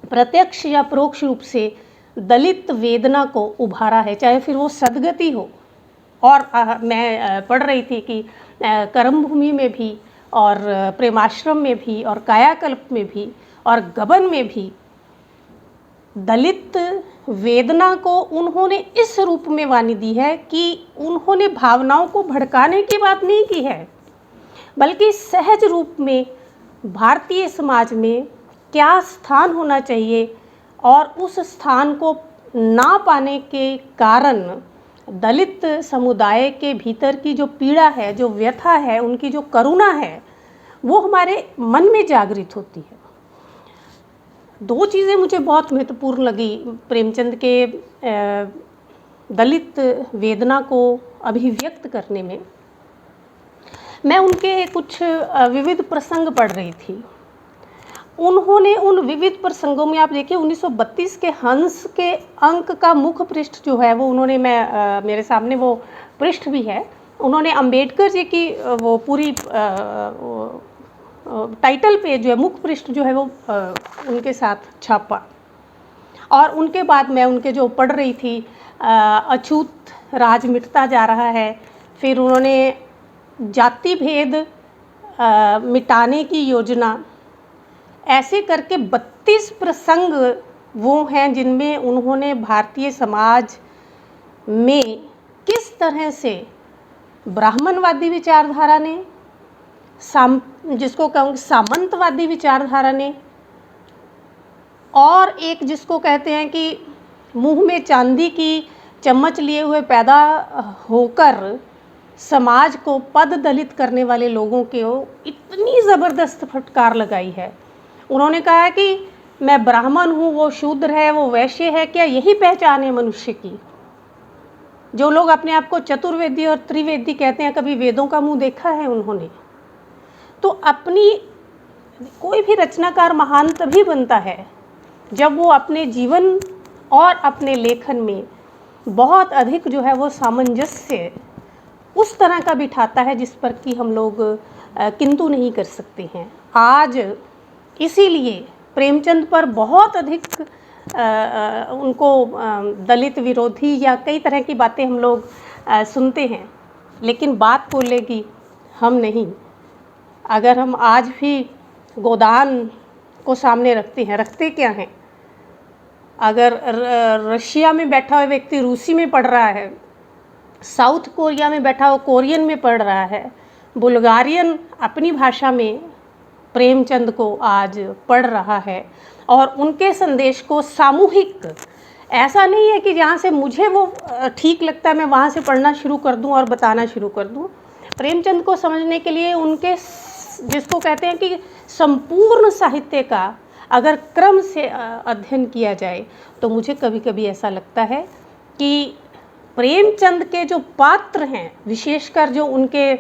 प्रत्यक्ष या परोक्ष रूप से दलित वेदना को उभारा है, चाहे फिर वो सदगति हो। और मैं पढ़ रही थी कि कर्मभूमि में भी, और प्रेमाश्रम में भी, और कायाकल्प में भी, और गबन में भी दलित वेदना को उन्होंने इस रूप में वाणी दी है कि उन्होंने भावनाओं को भड़काने की बात नहीं की है, बल्कि सहज रूप में भारतीय समाज में क्या स्थान होना चाहिए, और उस स्थान को ना पाने के कारण दलित समुदाय के भीतर की जो पीड़ा है, जो व्यथा है, उनकी जो करुणा है, वो हमारे मन में जागृत होती है। 2 चीज़ें मुझे बहुत महत्वपूर्ण लगी प्रेमचंद के दलित वेदना को अभिव्यक्त करने में। मैं उनके कुछ विविध प्रसंग पढ़ रही थी। उन्होंने उन विविध प्रसंगों में, आप देखिए 1932 के हंस के अंक का मुख पृष्ठ जो है वो उन्होंने, मेरे सामने वो पृष्ठ भी है, उन्होंने अंबेडकर जी की वो पूरी टाइटल पेज जो है, मुख पृष्ठ जो है वो उनके साथ छापा। और उनके बाद मैं उनके जो पढ़ रही थी, अछूत राज मिटता जा रहा है, फिर उन्होंने जाति भेद मिटाने की योजना, ऐसे करके 32 प्रसंग वो हैं जिनमें उन्होंने भारतीय समाज में किस तरह से ब्राह्मणवादी विचारधारा ने, जिसको कहूँगी सामंतवादी विचारधारा ने, और एक जिसको कहते हैं कि मुंह में चांदी की चम्मच लिए हुए पैदा होकर समाज को पद दलित करने वाले लोगों के इतनी ज़बरदस्त फटकार लगाई है। उन्होंने कहा है कि मैं ब्राह्मण हूँ, वो शूद्र है, वो वैश्य है, क्या यही पहचान है मनुष्य की? जो लोग अपने आप को चतुर्वेदी और त्रिवेदी कहते हैं, कभी वेदों का मुंह देखा है उन्होंने? तो अपनी कोई भी रचनाकार महान तभी बनता है जब वो अपने जीवन और अपने लेखन में बहुत अधिक जो है वो सामंजस्य उस तरह का बिठाता है जिस पर कि हम लोग किंतु नहीं कर सकते हैं। आज इसीलिए प्रेमचंद पर बहुत अधिक उनको दलित विरोधी या कई तरह की बातें हम लोग सुनते हैं, लेकिन बात बोलेगी हम नहीं। अगर हम आज भी गोदान को सामने रखते क्या हैं? अगर रशिया में बैठा हुआ व्यक्ति रूसी में पढ़ रहा है, साउथ कोरिया में बैठा हुआ कोरियन में पढ़ रहा है, बुल्गारियन अपनी भाषा में प्रेमचंद को आज पढ़ रहा है, और उनके संदेश को सामूहिक, ऐसा नहीं है कि जहाँ से मुझे वो ठीक लगता है मैं वहाँ से पढ़ना शुरू कर दूँ और बताना शुरू कर दूँ। प्रेमचंद को समझने के लिए उनके, जिसको कहते हैं कि संपूर्ण साहित्य का अगर क्रम से अध्ययन किया जाए, तो मुझे कभी कभी ऐसा लगता है कि प्रेमचंद के जो पात्र हैं, विशेषकर जो उनके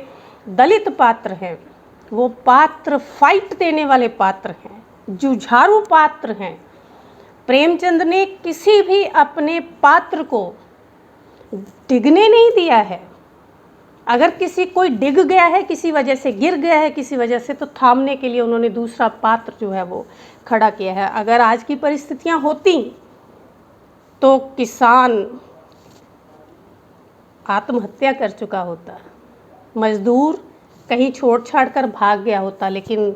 दलित पात्र हैं, वो पात्र फाइट देने वाले पात्र हैं, जुझारू पात्र हैं। प्रेमचंद ने किसी भी अपने पात्र को डिगने नहीं दिया है। अगर किसी कोई डिग गया है, किसी वजह से गिर गया है, किसी वजह से, तो थामने के लिए उन्होंने दूसरा पात्र जो है वो खड़ा किया है। अगर आज की परिस्थितियां होती तो किसान आत्महत्या कर चुका होता, मजदूर कहीं छोड़ छाड़ कर भाग गया होता। लेकिन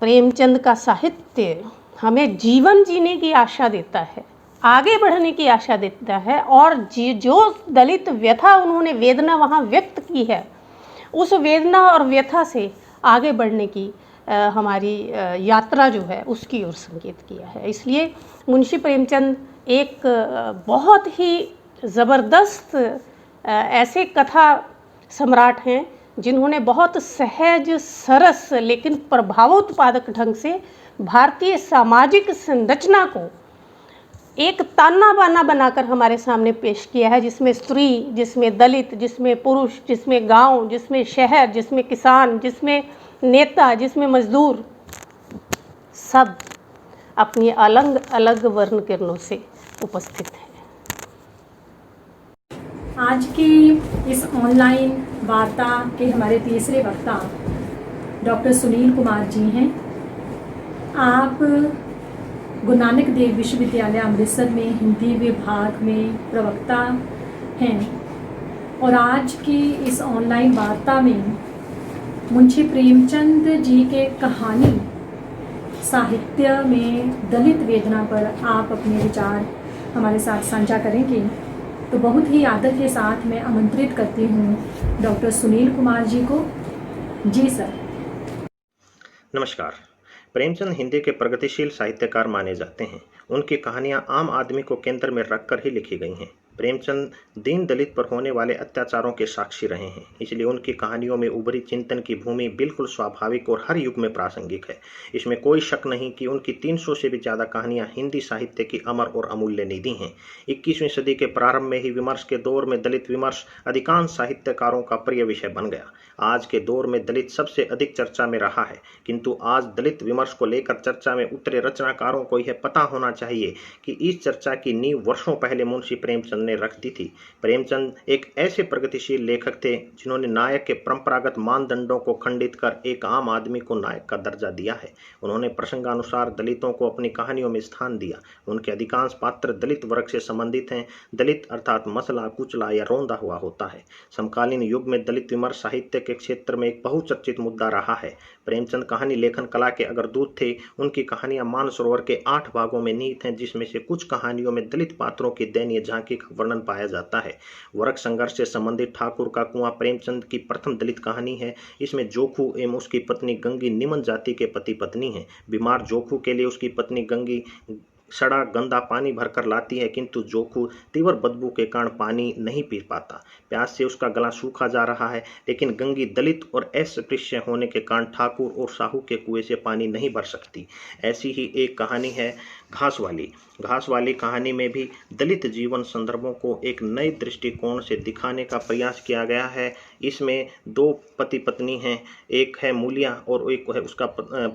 प्रेमचंद का साहित्य हमें जीवन जीने की आशा देता है, आगे बढ़ने की आशा देता है, और जो दलित व्यथा उन्होंने वेदना वहाँ व्यक्त की है, उस वेदना और व्यथा से आगे बढ़ने की हमारी यात्रा जो है उसकी ओर संकेत किया है। इसलिए मुंशी प्रेमचंद एक बहुत ही ज़बरदस्त ऐसे कथा सम्राट हैं जिन्होंने बहुत सहज, सरस लेकिन प्रभावोत्पादक ढंग से भारतीय सामाजिक संरचना को एक ताना बाना बनाकर हमारे सामने पेश किया है, जिसमें स्त्री, जिसमें दलित, जिसमें पुरुष, जिसमें गांव, जिसमें शहर, जिसमें किसान, जिसमें नेता, जिसमें मजदूर, सब अपनी अलग अलग वर्ण किरणों से उपस्थित हैं। आज की इस ऑनलाइन वार्ता के हमारे तीसरे वक्ता डॉक्टर सुनील कुमार जी हैं। आप गुरु नानक देव विश्वविद्यालय अमृतसर में हिंदी विभाग में प्रवक्ता हैं और आज की इस ऑनलाइन वार्ता में मुंशी प्रेमचंद जी के कहानी साहित्य में दलित वेदना पर आप अपने विचार हमारे साथ साझा करेंगे। तो बहुत ही आदर के साथ मैं आमंत्रित करती हूँ डॉक्टर सुनील कुमार जी को। जी सर। नमस्कार। प्रेमचंद हिंदी के प्रगतिशील साहित्यकार माने जाते हैं। उनकी कहानियां आम आदमी को केंद्र में रखकर ही लिखी गई हैं। प्रेमचंद दीन दलित पर होने वाले अत्याचारों के साक्षी रहे हैं, इसलिए उनकी कहानियों में उभरी चिंतन की भूमि बिल्कुल स्वाभाविक और हर युग में प्रासंगिक है। इसमें कोई शक नहीं कि उनकी 300 से भी ज़्यादा कहानियां हिंदी साहित्य की अमर और अमूल्य निधि हैं। 21वीं सदी के प्रारंभ में ही विमर्श के दौर में दलित विमर्श अधिकांश साहित्यकारों का प्रिय विषय बन गया। आज के दौर में दलित सबसे अधिक चर्चा में रहा है, किंतु आज दलित विमर्श को लेकर चर्चा में उतरे रचनाकारों को यह पता होना चाहिए कि इस चर्चा की नींव वर्षों पहले मुंशी प्रेमचंद ने रख दी थी। प्रेमचंद एक ऐसे प्रगतिशील लेखक थे जिन्होंने नायक के परंपरागत मानदंडों को खंडित कर एक आम आदमी को नायक का दर्जा दिया है। उन्होंने प्रसंगानुसार दलितों को अपनी कहानियों में स्थान दिया। उनके अधिकांश पात्र दलित वर्ग से संबंधित हैं। दलित अर्थात मसला, कुचला या रौंदा हुआ होता है। समकालीन युग में दलित विमर्श साहित्य के क्षेत्र में एक बहुचर्चित मुद्दा रहा है। प्रेमचंद कहानी लेखन कला के अगर दूत थे, उनकी कहानियां मानसरोवर के 8 भागों में निहित हैं, जिसमें से कुछ कहानियों में दलित पात्रों की दयनीय झांकी का वर्णन पाया जाता है। वर्ग संघर्ष से संबंधित ठाकुर का कुआं प्रेमचंद की प्रथम दलित कहानी है। इसमें जोखू एवं उसकी पत्नी गंगी निमन जाति के पति पत्नी हैं। बीमार जोखू के लिए उसकी पत्नी गंगी सड़ा गंदा पानी भरकर लाती है, किंतु जोखू तीव्र बदबू के कारण पानी नहीं पी पाता। प्यास से उसका गला सूखा जा रहा है, लेकिन गंगी दलित और अस्पृश्य होने के कारण ठाकुर और साहू के कुएं से पानी नहीं भर सकती। ऐसी ही एक कहानी है घासवाली। घासवाली कहानी में भी दलित जीवन संदर्भों को एक नए दृष्टिकोण से दिखाने का प्रयास किया गया है। इसमें 2 पति पत्नी हैं, एक है मूलिया और एक है उसका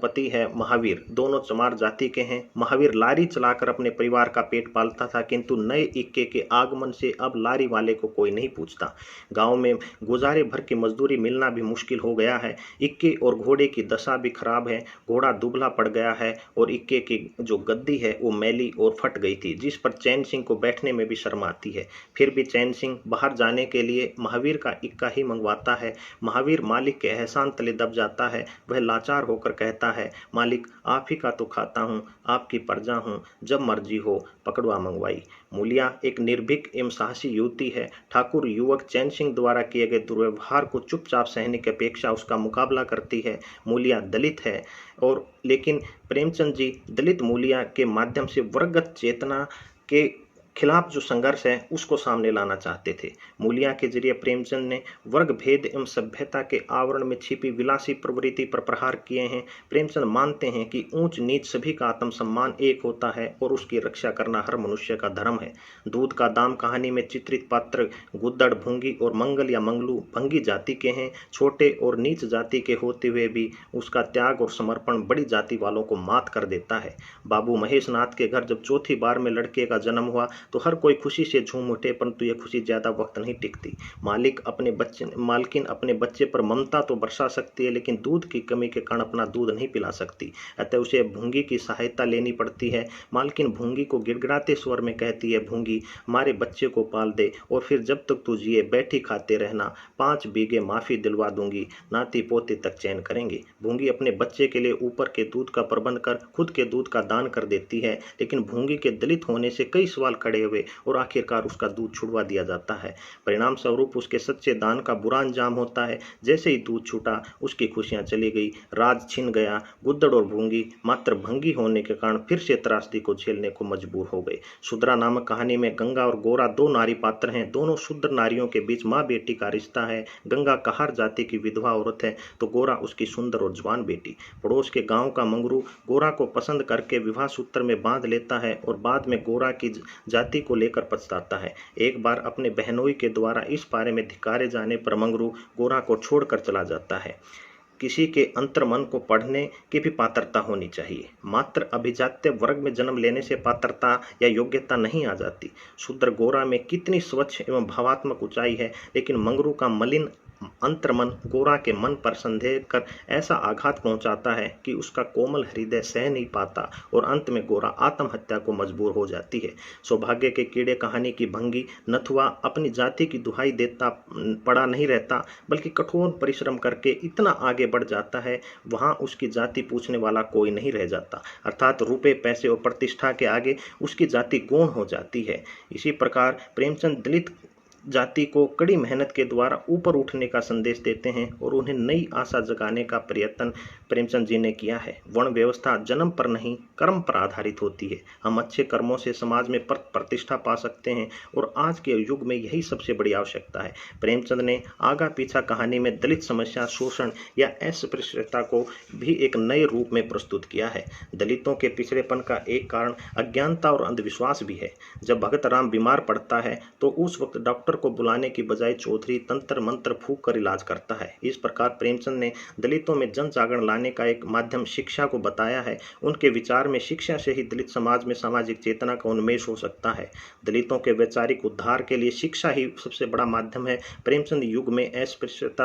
पति है महावीर। दोनों चमार जाति के हैं। महावीर लारी चलाकर अपने परिवार का पेट पालता था, किंतु नए इक्के के आगमन से अब लारी वाले को कोई नहीं पूछता। गांव में गुजारे भर की मजदूरी मिलना भी मुश्किल हो गया है। इक्के और घोड़े की दशा भी खराब है। घोड़ा दुबला पड़ गया है और इक्के की जो गद्दी है वो मैली और फट गई थी, जिस पर चैन सिंह को बैठने में भी शर्म आती है। फिर भी चैन सिंह बाहर जाने के लिए महावीर का इक्का ही मंगवाता है। महावीर मालिक के एहसान तले दब जाता है। वह लाचार होकर कहता है, मालिक आप ही का तो खाता हूँ, आपकी प्रजा हूँ, जब मर्जी हो पकड़वा मंगवाई। मूलिया एक निर्भीक एवं साहसी युवती है। ठाकुर युवक चैन सिंह द्वारा किए गए दुर्व्यवहार को चुपचाप सहने की अपेक्षा उसका मुकाबला करती है। मूलिया दलित है और लेकिन प्रेमचंद जी दलित मूलिया के माध्यम से वर्गगत चेतना के खिलाफ जो संघर्ष है उसको सामने लाना चाहते थे। मूलिया के जरिए प्रेमचंद ने वर्ग भेद एवं सभ्यता के आवरण में छिपी विलासी प्रवृत्ति पर प्रहार किए हैं। प्रेमचंद मानते हैं कि ऊंच नीच सभी का आत्मसम्मान एक होता है और उसकी रक्षा करना हर मनुष्य का धर्म है। दूध का दाम कहानी में चित्रित पात्र गुद्दड़, भूंगी और मंगल या मंगलू भंगी जाति के हैं। छोटे और नीच जाति के होते हुए भी उसका त्याग और समर्पण बड़ी जाति वालों को मात कर देता है। बाबू महेश नाथ के घर जब चौथी बार में लड़के का जन्म हुआ तो हर कोई खुशी से झूम उठे, परंतु यह खुशी ज़्यादा वक्त नहीं टिकती। मालकिन अपने बच्चे पर ममता तो बरसा सकती है, लेकिन दूध की कमी के कारण अपना दूध नहीं पिला सकती। अतः उसे भूंगी की सहायता लेनी पड़ती है। मालकिन भूंगी को गिड़गिड़ाते स्वर में कहती है, भूंगी हमारे बच्चे को पाल दे और फिर जब तक तू जिए बैठी खाते रहना, 5 बीघे माफ़ी दिलवा दूंगी, नाती पोते तक चैन करेंगे। भूंगी अपने बच्चे के लिए ऊपर के दूध का प्रबंध कर खुद के दूध का दान कर देती है, लेकिन भूंगी के दलित होने से कई सवाल खड़े हुए और आखिरकार उसका दूध छुड़वा दिया जाता है। परिणाम स्वरूप उसके सच्चे दान का बुरा अंजाम होता है। जैसे ही दूध छूटा उसकी खुशियां चली गई, राज छिन गया। गुद्दड़ और भूंगी मात्र भंगी होने के कारण फिर से त्रासदी को झेलने को मजबूर हो गए। शूद्रा नामक कहानी में गंगा और गोरा 2 नारी पात्र हैं। दोनों शूद्र नारियों के बीच माँ बेटी का रिश्ता है। गंगा कहार जाति की विधवा औरत है तो गोरा उसकी सुंदर और जवान बेटी। पड़ोस के गांव का मंगरू गोरा को पसंद करके विवाह सूत्र में बांध लेता है और बाद में गोरा की जाति को लेकर पछताता है। एक बार अपने बहनोई के द्वारा इस बारे में धिक्कारे जाने पर मंगरू गोरा को छोड़कर चला जाता है। किसी के अंतर्मन को पढ़ने की भी पात्रता होनी चाहिए। मात्र अभिजात्य वर्ग में जन्म लेने से पात्रता या योग्यता नहीं आ जाती। शूद्र गोरा में कितनी स्वच्छ एवं भावात्मक ऊंचाई है, लेकिन मंगरू का मलिन अंतर्मन गोरा के मन पर संदेह कर ऐसा आघात पहुंचाता है कि उसका कोमल हृदय सह नहीं पाता और अंत में गोरा आत्महत्या को मजबूर हो जाती है। सौभाग्य के कीड़े कहानी की भंगी नथुआ अपनी जाति की दुहाई देता पड़ा नहीं रहता, बल्कि कठोर परिश्रम करके इतना आगे बढ़ जाता है वहां उसकी जाति पूछने वाला कोई नहीं रह जाता। अर्थात रुपए पैसे और प्रतिष्ठा के आगे उसकी जाति गौण हो जाती है। इसी प्रकार प्रेमचंद दलित जाति को कड़ी मेहनत के द्वारा ऊपर उठने का संदेश देते हैं और उन्हें नई आशा जगाने का प्रयत्न प्रेमचंद जी ने किया है। वर्ण व्यवस्था जन्म पर नहीं कर्म पर आधारित होती है। हम अच्छे कर्मों से समाज में प्रतिष्ठा पा सकते हैं और आज के युग में यही सबसे बड़ी आवश्यकता है। प्रेमचंद ने आगा पीछा कहानी में दलित समस्या, शोषण या अस्पृश्यता को भी एक नए रूप में प्रस्तुत किया है। दलितों के पिछड़ेपन का एक कारण अज्ञानता और अंधविश्वास भी है। जब भगत राम बीमार पड़ता है तो उस वक्त डॉक्टर को बुलाने की बजाय चौधरी तंत्र मंत्र फूंक कर इलाज करता है। इस प्रकार प्रेमचंद ने दलितों में जन जागरण लाने का एक माध्यम शिक्षा को बताया है। उनके विचार में शिक्षा से ही दलित समाज में सामाजिक चेतना का उन्मेष हो सकता है। दलितों के वैचारिक उद्धार के लिए शिक्षा ही सबसे बड़ा माध्यम है। प्रेमचंद युग में अस्पृश्यत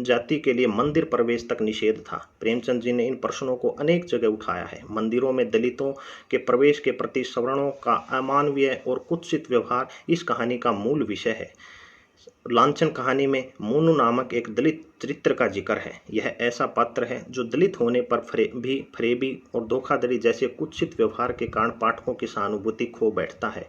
जाति के लिए मंदिर प्रवेश तक निषेध था। प्रेमचंद जी ने इन प्रश्नों को अनेक जगह उठाया है। मंदिरों में दलितों के प्रवेश के प्रति सवर्णों का अमानवीय और कुत्सित व्यवहार इस कहानी का मूल विषय है। लांछन कहानी में मोनू नामक एक दलित चरित्र का जिक्र है। यह ऐसा पात्र है जो दलित होने पर फरेबी और धोखाधड़ी जैसे कुत्सित व्यवहार के कारण पाठकों की सहानुभूति खो बैठता है।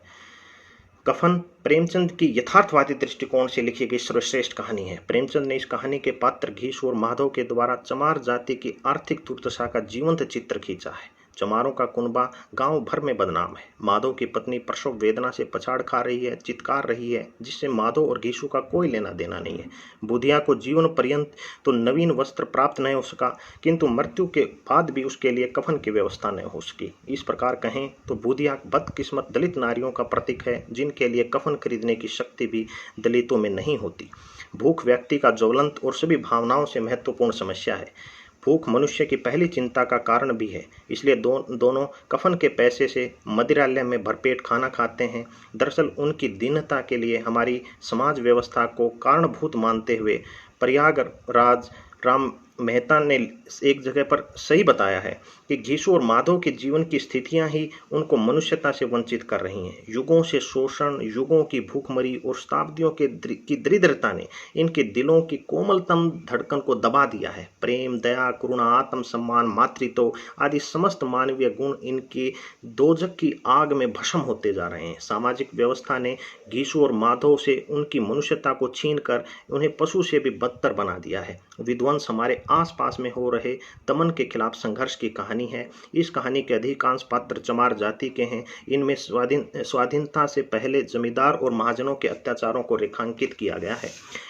कफन प्रेमचंद की यथार्थवादी दृष्टिकोण से लिखी गई सर्वश्रेष्ठ कहानी है। प्रेमचंद ने इस कहानी के पात्र घीसू और माधव के द्वारा चमार जाति की आर्थिक दुर्दशा का जीवंत चित्र खींचा है। चमारों का कुनबा गांव भर में बदनाम है। माधव की पत्नी प्रसव वेदना से पछाड़ खा रही है, चित्कार रही है, जिससे माधव और घीसू का कोई लेना देना नहीं है। बुधिया को जीवन पर्यंत तो नवीन वस्त्र प्राप्त नहीं हो सका, किंतु मृत्यु के बाद भी उसके लिए कफन की व्यवस्था नहीं हो सकी। इस प्रकार कहें तो बुधिया बदकिस्मत दलित नारियों का प्रतीक है, जिनके लिए कफन खरीदने की शक्ति भी दलितों में नहीं होती। भूख व्यक्ति का ज्वलंत और सभी भावनाओं से महत्वपूर्ण समस्या है। भूख मनुष्य की पहली चिंता का कारण भी है, इसलिए दोनों कफन के पैसे से मदिरालय में भरपेट खाना खाते हैं। दरअसल उनकी दीनता के लिए हमारी समाज व्यवस्था को कारणभूत मानते हुए प्रयागराज राम मेहता ने एक जगह पर सही बताया है कि घीसू और माधव के जीवन की स्थितियां ही उनको मनुष्यता से वंचित कर रही हैं। युगों से शोषण, युगों की भूखमरी और शताब्दियों की दरिद्रता ने इनके दिलों की कोमलतम धड़कन को दबा दिया है। प्रेम, दया, करुणा, आत्म सम्मान, मातृत्व आदि समस्त मानवीय गुण इनकी दोजक की आग में भस्म होते जा रहे हैं। सामाजिक व्यवस्था ने घीसू और माधव से उनकी मनुष्यता को छीनकर उन्हें पशु से भी बदतर बना दिया है। विध्वंस हमारे आसपास में हो रहे दमन के खिलाफ संघर्ष की कहानी है। इस कहानी के अधिकांश पात्र चमार जाति के हैं। इनमें स्वाधीनता से पहले जमींदार और महाजनों के अत्याचारों को रेखांकित किया गया है।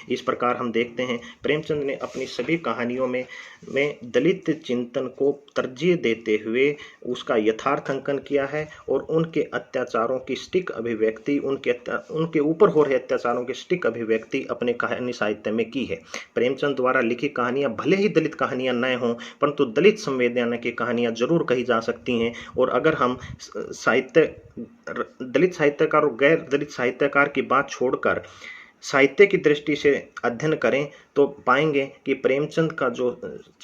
इस प्रकार हम देखते हैं प्रेमचंद ने अपनी सभी कहानियों में दलित चिंतन को तरजीह देते हुए उसका यथार्थ अंकन किया है और उनके अत्याचारों की सटीक अभिव्यक्ति, उनके ऊपर हो रहे अत्याचारों की सटीक अभिव्यक्ति अपने कहानी साहित्य में की है। प्रेमचंद द्वारा लिखी कहानियां भले ही ही दलित कहानियाँ न हों, परंतु दलित संवेदना की कहानियाँ जरूर कही जा सकती हैं। और अगर हम दलित साहित्यकार और गैर दलित साहित्यकार की बात छोड़कर साहित्य की दृष्टि से अध्ययन करें तो पाएंगे कि प्रेमचंद का जो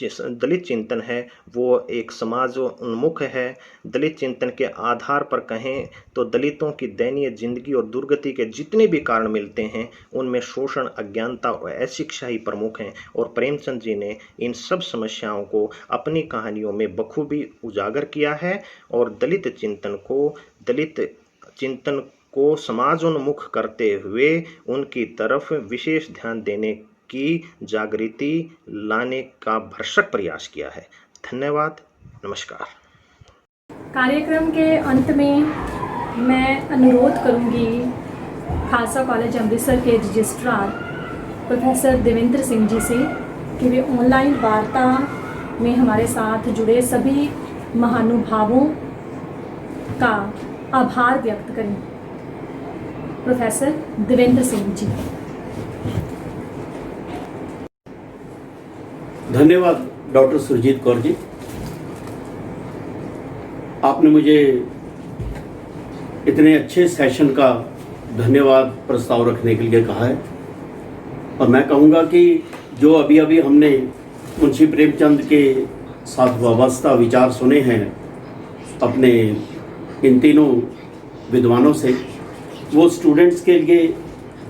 दलित चिंतन है वो एक समाज उन्मुख है। दलित चिंतन के आधार पर कहें तो दलितों की दयनीय जिंदगी और दुर्गति के जितने भी कारण मिलते हैं उनमें शोषण, अज्ञानता और अशिक्षा ही प्रमुख हैं। और प्रेमचंद जी ने इन सब समस्याओं को अपनी कहानियों में बखूबी उजागर किया है और दलित चिंतन को समाजोन्मुख करते हुए उनकी तरफ विशेष ध्यान देने की जागृति लाने का भरसक प्रयास किया है। धन्यवाद, नमस्कार। कार्यक्रम के अंत में मैं अनुरोध करूंगी खालसा कॉलेज अमृतसर के रजिस्ट्रार प्रोफेसर देवेंद्र सिंह जी से कि वे ऑनलाइन वार्ता में हमारे साथ जुड़े सभी महानुभावों का आभार व्यक्त करें। प्रोफेसर देवेंद्र सिंह जी। धन्यवाद डॉक्टर सुरजीत कौर जी, आपने मुझे इतने अच्छे सेशन का धन्यवाद प्रस्ताव रखने के लिए कहा है। और मैं कहूँगा कि जो अभी अभी हमने मुंशी प्रेमचंद के साथ वाबस्ता विचार सुने हैं अपने इन तीनों विद्वानों से, वो स्टूडेंट्स के लिए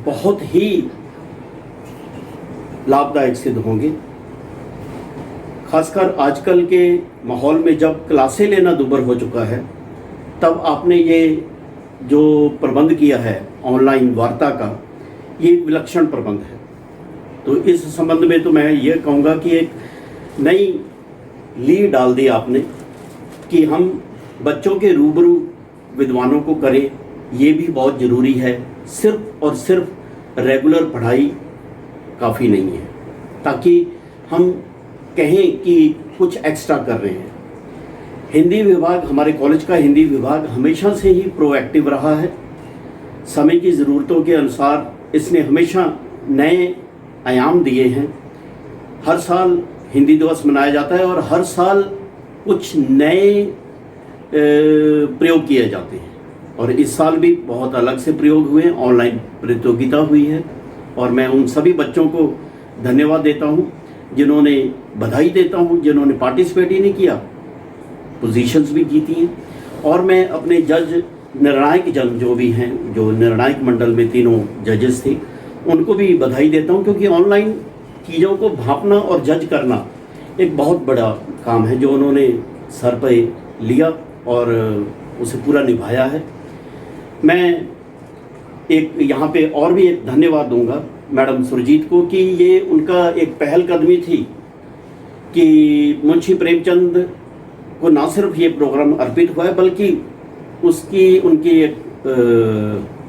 बहुत ही लाभदायक सिद्ध होंगे। खासकर आजकल के माहौल में जब क्लासें लेना दुर्भर हो चुका है, तब आपने ये जो प्रबंध किया है ऑनलाइन वार्ता का, ये एक विलक्षण प्रबंध है। तो इस संबंध में तो मैं ये कहूँगा कि एक नई लीड डाल दी आपने कि हम बच्चों के रूबरू विद्वानों को करें, ये भी बहुत ज़रूरी है। सिर्फ और सिर्फ रेगुलर पढ़ाई काफ़ी नहीं है, ताकि हम कहें कि कुछ एक्स्ट्रा कर रहे हैं। हिंदी विभाग, हमारे कॉलेज का हिंदी विभाग हमेशा से ही प्रोएक्टिव रहा है। समय की ज़रूरतों के अनुसार इसने हमेशा नए आयाम दिए हैं। हर साल हिंदी दिवस मनाया जाता है और हर साल कुछ नए प्रयोग किए जाते हैं। और इस साल भी बहुत अलग से प्रयोग हुए हैं, ऑनलाइन प्रतियोगिता हुई है। और मैं उन सभी बच्चों को धन्यवाद देता हूँ, जिन्होंने बधाई देता हूँ जिन्होंने पार्टिसिपेट ही नहीं किया, पोजीशंस भी जीती हैं। और मैं अपने निर्णायक जज जो भी हैं, जो निर्णायक मंडल में तीनों जजेस थे, उनको भी बधाई देता हूँ, क्योंकि ऑनलाइन चीज़ों को भांपना और जज करना एक बहुत बड़ा काम है जो उन्होंने सर पे लिया और उसे पूरा निभाया है। मैं एक यहाँ पे और भी एक धन्यवाद दूंगा मैडम सुरजीत को कि ये उनका एक पहल कदमी थी कि मुंशी प्रेमचंद को ना सिर्फ ये प्रोग्राम अर्पित हुआ है, बल्कि उनकी एक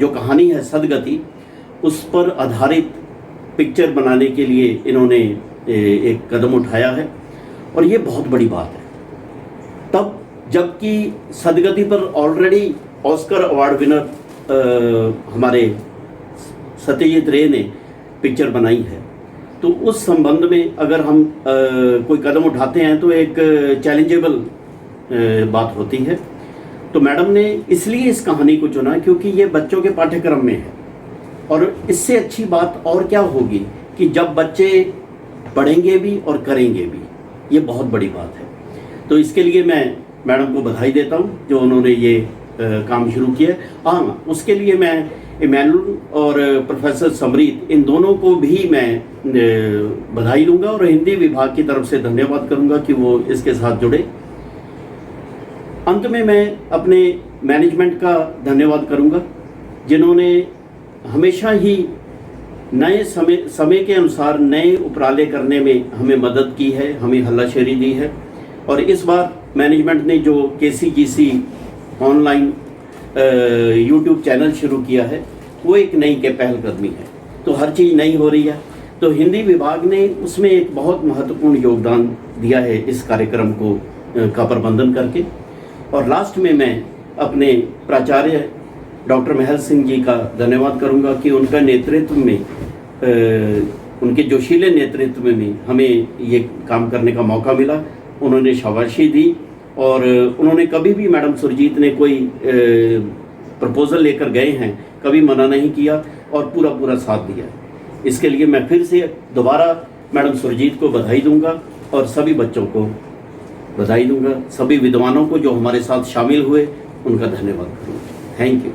जो कहानी है सदगति, उस पर आधारित पिक्चर बनाने के लिए इन्होंने एक कदम उठाया है। और ये बहुत बड़ी बात है। तब जबकि सदगति पर ऑलरेडी ऑस्कर अवार्ड विनर हमारे सत्यजीत रे ने पिक्चर बनाई है, तो उस संबंध में अगर हम कोई कदम उठाते हैं तो एक चैलेंजेबल बात होती है। तो मैडम ने इसलिए इस कहानी को चुना क्योंकि ये बच्चों के पाठ्यक्रम में है। और इससे अच्छी बात और क्या होगी कि जब बच्चे पढ़ेंगे भी और करेंगे भी, ये बहुत बड़ी बात है। तो इसके लिए मैं मैडम को बधाई देता हूँ जो उन्होंने ये काम शुरू किया। हाँ, उसके लिए मैं इमैनुअल और प्रोफेसर समरीत, इन दोनों को भी मैं बधाई दूंगा और हिंदी विभाग की तरफ से धन्यवाद करूंगा कि वो इसके साथ जुड़े। अंत में मैं अपने मैनेजमेंट का धन्यवाद करूंगा, जिन्होंने हमेशा ही नए समय के अनुसार नए उपराले करने में हमें मदद की है, हमें हल्लाशेरी दी है। और इस बार मैनेजमेंट ने जो KCGC ऑनलाइन YouTube चैनल शुरू किया है, वो एक नई के पहलकदमी है। तो हर चीज़ नई हो रही है, तो हिंदी विभाग ने उसमें एक बहुत महत्वपूर्ण योगदान दिया है इस कार्यक्रम को का प्रबंधन करके। और लास्ट में मैं अपने प्राचार्य डॉक्टर महल सिंह जी का धन्यवाद करूंगा कि उनका नेतृत्व में उनके जोशीले नेतृत्व में हमें ये काम करने का मौका मिला। उन्होंने शाबाशी दी और उन्होंने कभी भी, मैडम सुरजीत ने कोई प्रपोज़ल लेकर गए हैं, कभी मना नहीं किया और पूरा साथ दिया। इसके लिए मैं फिर से दोबारा मैडम सुरजीत को बधाई दूंगा और सभी बच्चों को बधाई दूंगा। सभी विद्वानों को जो हमारे साथ शामिल हुए उनका धन्यवाद करूँगा। Thank you.